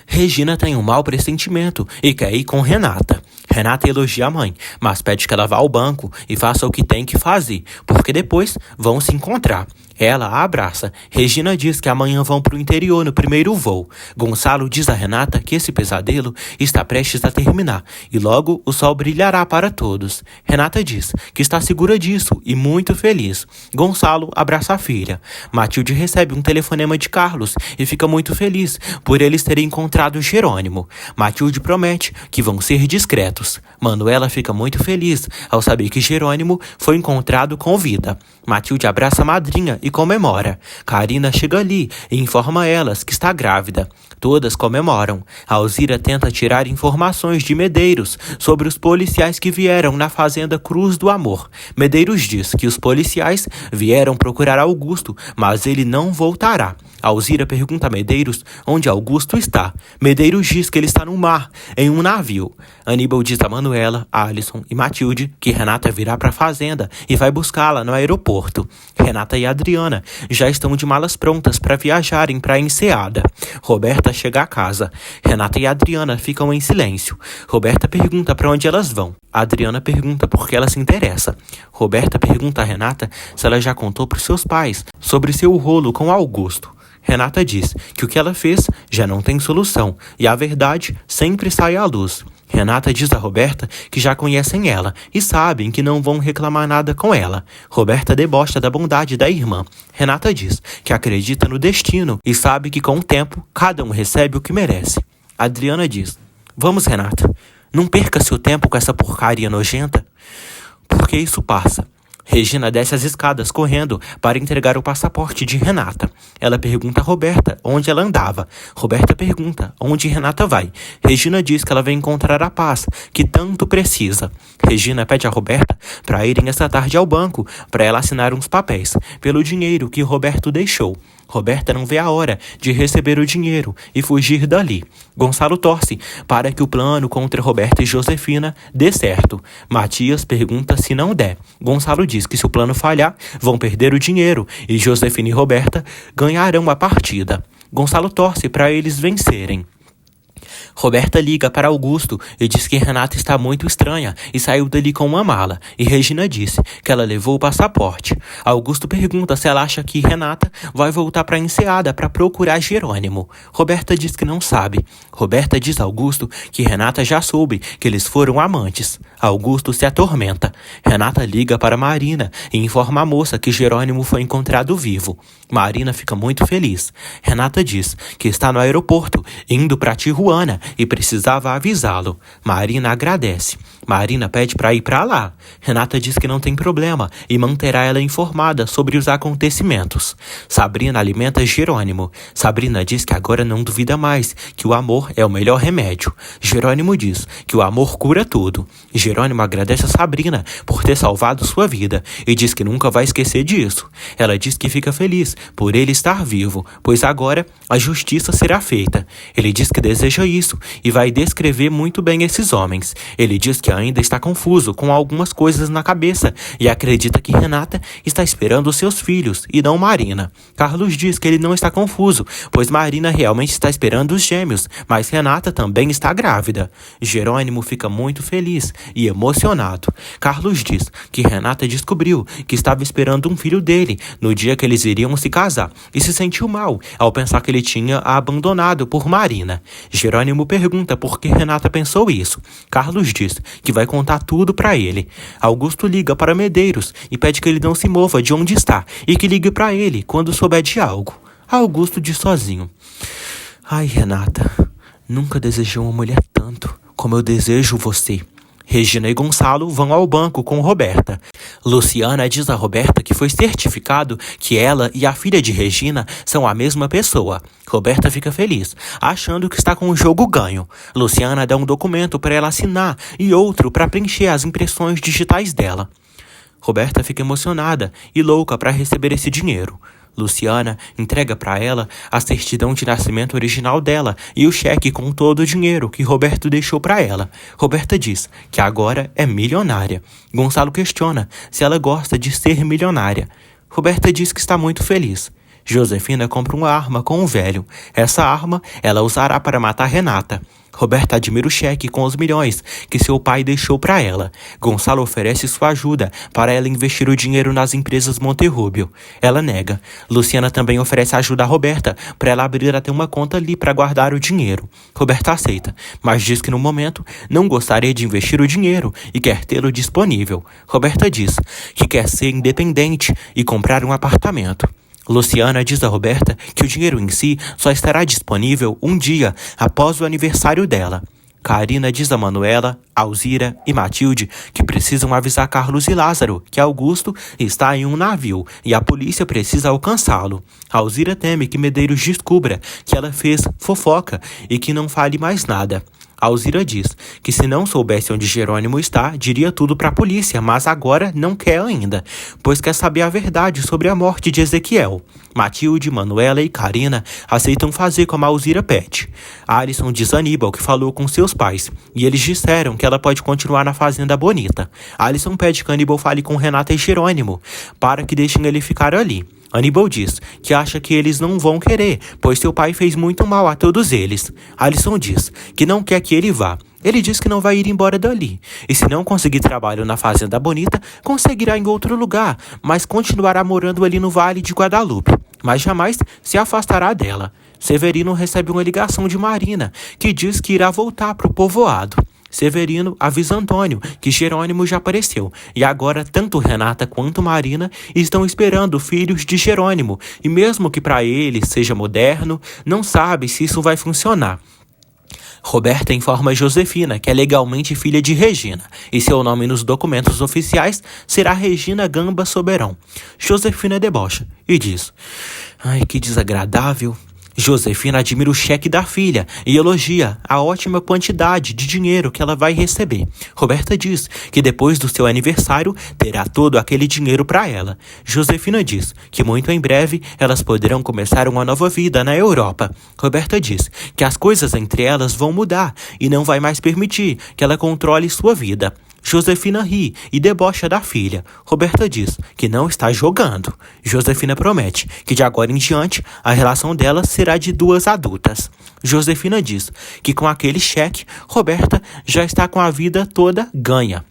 Regina tem um mau pressentimento e quer ir com Renata. Renata elogia a mãe, mas pede que ela vá ao banco e faça o que tem que fazer, porque depois vão se encontrar. Ela a abraça. Regina diz que amanhã vão para o interior no primeiro voo. Gonçalo diz a Renata que esse pesadelo está prestes a terminar e logo o sol brilhará para todos. Renata diz que está segura disso e muito feliz. Gonçalo abraça a filha. Matilde recebe um telefonema de Carlos e fica muito feliz por eles terem encontrado Jerônimo. Matilde promete que vão ser discretos. Manuela fica muito feliz ao saber que Jerônimo foi encontrado com vida. Matilde abraça a madrinha e comemora. Karina chega ali e informa elas que está grávida. Todas comemoram. Alzira tenta tirar informações de Medeiros sobre os policiais que vieram na fazenda Cruz do Amor. Medeiros diz que os policiais vieram procurar Augusto, mas ele não voltará. Alzira pergunta a Medeiros onde Augusto está. Medeiros diz que ele está no mar, em um navio. Aníbal diz a Manuela, Alisson e Matilde que Renata virá para a fazenda e vai buscá-la no aeroporto. Renata e Adriana já estão de malas prontas para viajarem para a enseada. Roberta chega a casa. Renata e Adriana ficam em silêncio. Roberta pergunta para onde elas vão. Adriana pergunta por que ela se interessa. Roberta pergunta a Renata se ela já contou para os seus pais sobre seu rolo com Augusto. Renata diz que o que ela fez já não tem solução e a verdade sempre sai à luz. Renata diz a Roberta que já conhecem ela e sabem que não vão reclamar nada com ela. Roberta debocha da bondade da irmã. Renata diz que acredita no destino e sabe que com o tempo cada um recebe o que merece. Adriana diz: "Vamos, Renata, não perca seu tempo com essa porcaria nojenta, porque isso passa." Regina desce as escadas correndo para entregar o passaporte de Renata. Ela pergunta a Roberta onde ela andava. Roberta pergunta onde Renata vai. Regina diz que ela vai encontrar a paz que tanto precisa. Regina pede a Roberta para irem essa tarde ao banco para ela assinar uns papéis pelo dinheiro que Roberto deixou. Roberta não vê a hora de receber o dinheiro e fugir dali. Gonçalo torce para que o plano contra Roberta e Josefina dê certo. Matias pergunta se não der. Gonçalo diz que se o plano falhar, vão perder o dinheiro e Josefina e Roberta ganharão a partida. Gonçalo torce para eles vencerem. Roberta liga para Augusto e diz que Renata está muito estranha e saiu dali com uma mala, e Regina disse que ela levou o passaporte. Augusto pergunta se ela acha que Renata vai voltar para a Enseada para procurar Jerônimo. Roberta diz que não sabe. Roberta diz a Augusto que Renata já soube que eles foram amantes. Augusto se atormenta. Renata liga para Marina e informa a moça que Jerônimo foi encontrado vivo. Marina fica muito feliz. Renata diz que está no aeroporto, indo para Tijuana, e precisava avisá-lo. Marina agradece. Marina pede para ir para lá. Renata diz que não tem problema e manterá ela informada sobre os acontecimentos. Sabrina alimenta Jerônimo. Sabrina diz que agora não duvida mais, que o amor é o melhor remédio. Jerônimo diz que o amor cura tudo. Jerônimo agradece a Sabrina por ter salvado sua vida e diz que nunca vai esquecer disso. Ela diz que fica feliz por ele estar vivo, pois agora a justiça será feita. Ele diz que deseja isso e vai descrever muito bem esses homens. Ele diz que ainda está confuso com algumas coisas na cabeça e acredita que Renata está esperando os seus filhos e não Marina. Carlos diz que ele não está confuso, pois Marina realmente está esperando os gêmeos, mas Renata também está grávida. Jerônimo fica muito feliz e emocionado. Carlos diz que Renata descobriu que estava esperando um filho dele no dia que eles iriam se casar e se sentiu mal ao pensar que ele tinha a abandonado por Marina. Jerônimo pergunta por que Renata pensou isso. Carlos diz que vai contar tudo para ele. Augusto liga para Medeiros e pede que ele não se mova de onde está e que ligue para ele quando souber de algo. Augusto diz sozinho: "Ai, Renata, nunca desejei uma mulher tanto como eu desejo você." Regina e Gonçalo vão ao banco com Roberta. Luciana diz a Roberta que foi certificado que ela e a filha de Regina são a mesma pessoa. Roberta fica feliz, achando que está com o jogo ganho. Luciana dá um documento para ela assinar e outro para preencher as impressões digitais dela. Roberta fica emocionada e louca para receber esse dinheiro. Luciana entrega para ela a certidão de nascimento original dela e o cheque com todo o dinheiro que Roberto deixou para ela. Roberta diz que agora é milionária. Gonçalo questiona se ela gosta de ser milionária. Roberta diz que está muito feliz. Josefina compra uma arma com o velho. Essa arma ela usará para matar Renata. Roberta admira o cheque com os milhões que seu pai deixou para ela. Gonçalo oferece sua ajuda para ela investir o dinheiro nas empresas Monterrubio. Ela nega. Luciana também oferece ajuda a Roberta para ela abrir até uma conta ali para guardar o dinheiro. Roberta aceita, mas diz que no momento não gostaria de investir o dinheiro e quer tê-lo disponível. Roberta diz que quer ser independente e comprar um apartamento. Luciana diz a Roberta que o dinheiro em si só estará disponível um dia após o aniversário dela. Karina diz a Manuela, Alzira e Matilde que precisam avisar Carlos e Lázaro que Augusto está em um navio e a polícia precisa alcançá-lo. Alzira teme que Medeiros descubra que ela fez fofoca e que não fale mais nada. Alzira diz que se não soubesse onde Jerônimo está, diria tudo para a polícia, mas agora não quer ainda, pois quer saber a verdade sobre a morte de Ezequiel. Matilde, Manuela e Karina aceitam fazer como a Alzira pede. Alisson diz a Aníbal que falou com seus pais, e eles disseram que ela pode continuar na Fazenda Bonita. Alisson pede que Aníbal fale com Renata e Jerônimo, para que deixem ele ficar ali. Aníbal diz que acha que eles não vão querer, pois seu pai fez muito mal a todos eles. Alisson diz que não quer que ele vá. Ele diz que não vai ir embora dali. E se não conseguir trabalho na Fazenda Bonita, conseguirá em outro lugar, mas continuará morando ali no Vale de Guadalupe. Mas jamais se afastará dela. Severino recebe uma ligação de Marina, que diz que irá voltar para o povoado. Severino avisa Antônio que Jerônimo já apareceu e agora tanto Renata quanto Marina estão esperando filhos de Jerônimo e mesmo que para ele seja moderno, não sabe se isso vai funcionar. Roberta informa Josefina que é legalmente filha de Regina e seu nome nos documentos oficiais será Regina Gamba Soberão. Josefina debocha e diz: "Ai, que desagradável." Josefina admira o cheque da filha e elogia a ótima quantidade de dinheiro que ela vai receber. Roberta diz que depois do seu aniversário terá todo aquele dinheiro para ela. Josefina diz que muito em breve elas poderão começar uma nova vida na Europa. Roberta diz que as coisas entre elas vão mudar e não vai mais permitir que ela controle sua vida. Josefina ri e debocha da filha. Roberta diz que não está jogando. Josefina promete que de agora em diante a relação dela será de duas adultas. Josefina diz que com aquele cheque, Roberta já está com a vida toda ganha.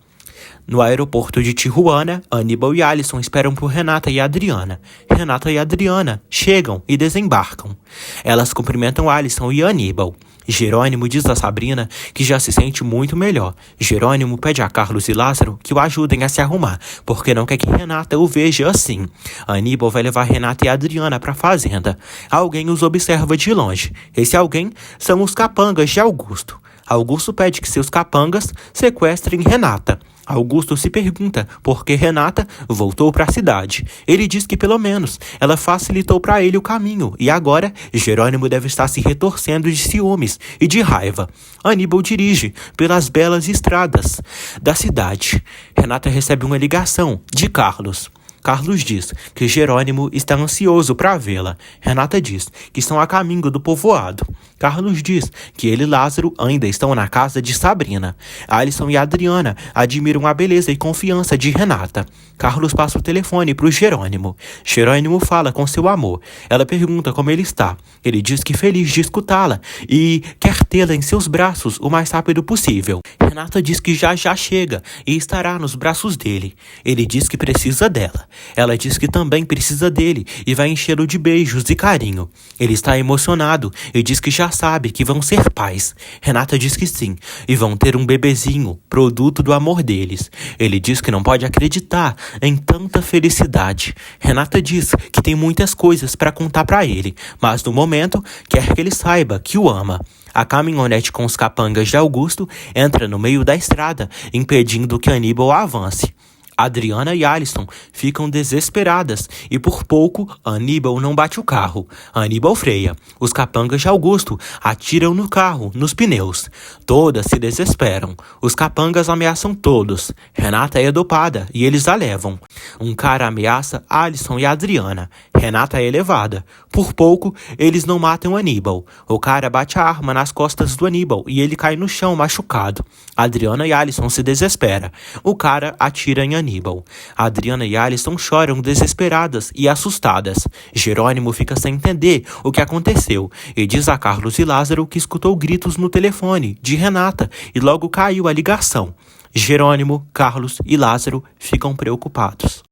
No aeroporto de Tijuana, Aníbal e Alisson esperam por Renata e Adriana. Renata e Adriana chegam e desembarcam. Elas cumprimentam Alisson e Aníbal. Jerônimo diz a Sabrina que já se sente muito melhor. Jerônimo pede a Carlos e Lázaro que o ajudem a se arrumar, porque não quer que Renata o veja assim. Aníbal vai levar Renata e Adriana para a fazenda. Alguém os observa de longe. Esse alguém são os capangas de Augusto. Augusto pede que seus capangas sequestrem Renata. Augusto se pergunta por que Renata voltou para a cidade. Ele diz que pelo menos ela facilitou para ele o caminho e agora Jerônimo deve estar se retorcendo de ciúmes e de raiva. Aníbal dirige pelas belas estradas da cidade. Renata recebe uma ligação de Carlos. Carlos diz que Jerônimo está ansioso para vê-la. Renata diz que estão a caminho do povoado. Carlos diz que ele e Lázaro ainda estão na casa de Sabrina. Alisson e Adriana admiram a beleza e confiança de Renata. Carlos passa o telefone para o Jerônimo. Jerônimo fala com seu amor. Ela pergunta como ele está. Ele diz que feliz de escutá-la e quer tê-la em seus braços o mais rápido possível. Renata diz que já chega e estará nos braços dele. Ele diz que precisa dela. Ela diz que também precisa dele e vai enchê-lo de beijos e carinho. Ele está emocionado e diz que já sabe que vão ser pais. Renata diz que sim e vão ter um bebezinho, produto do amor deles. Ele diz que não pode acreditar em tanta felicidade. Renata diz que tem muitas coisas para contar para ele, mas no momento quer que ele saiba que o ama. A caminhonete com os capangas de Augusto entra no meio da estrada, impedindo que Aníbal avance. Adriana e Alisson ficam desesperadas e por pouco Aníbal não bate o carro. Aníbal freia. Os capangas de Augusto atiram no carro, nos pneus. Todas se desesperam. Os capangas ameaçam todos. Renata é dopada e eles a levam. Um cara ameaça Alisson e Adriana. Renata é levada. Por pouco, eles não matam Aníbal. O cara bate a arma nas costas do Aníbal e ele cai no chão machucado. Adriana e Alisson se desesperam. O cara atira em Aníbal. Adriana e Alisson choram desesperadas e assustadas. Jerônimo fica sem entender o que aconteceu e diz a Carlos e Lázaro que escutou gritos no telefone de Renata e logo caiu a ligação. Jerônimo, Carlos e Lázaro ficam preocupados.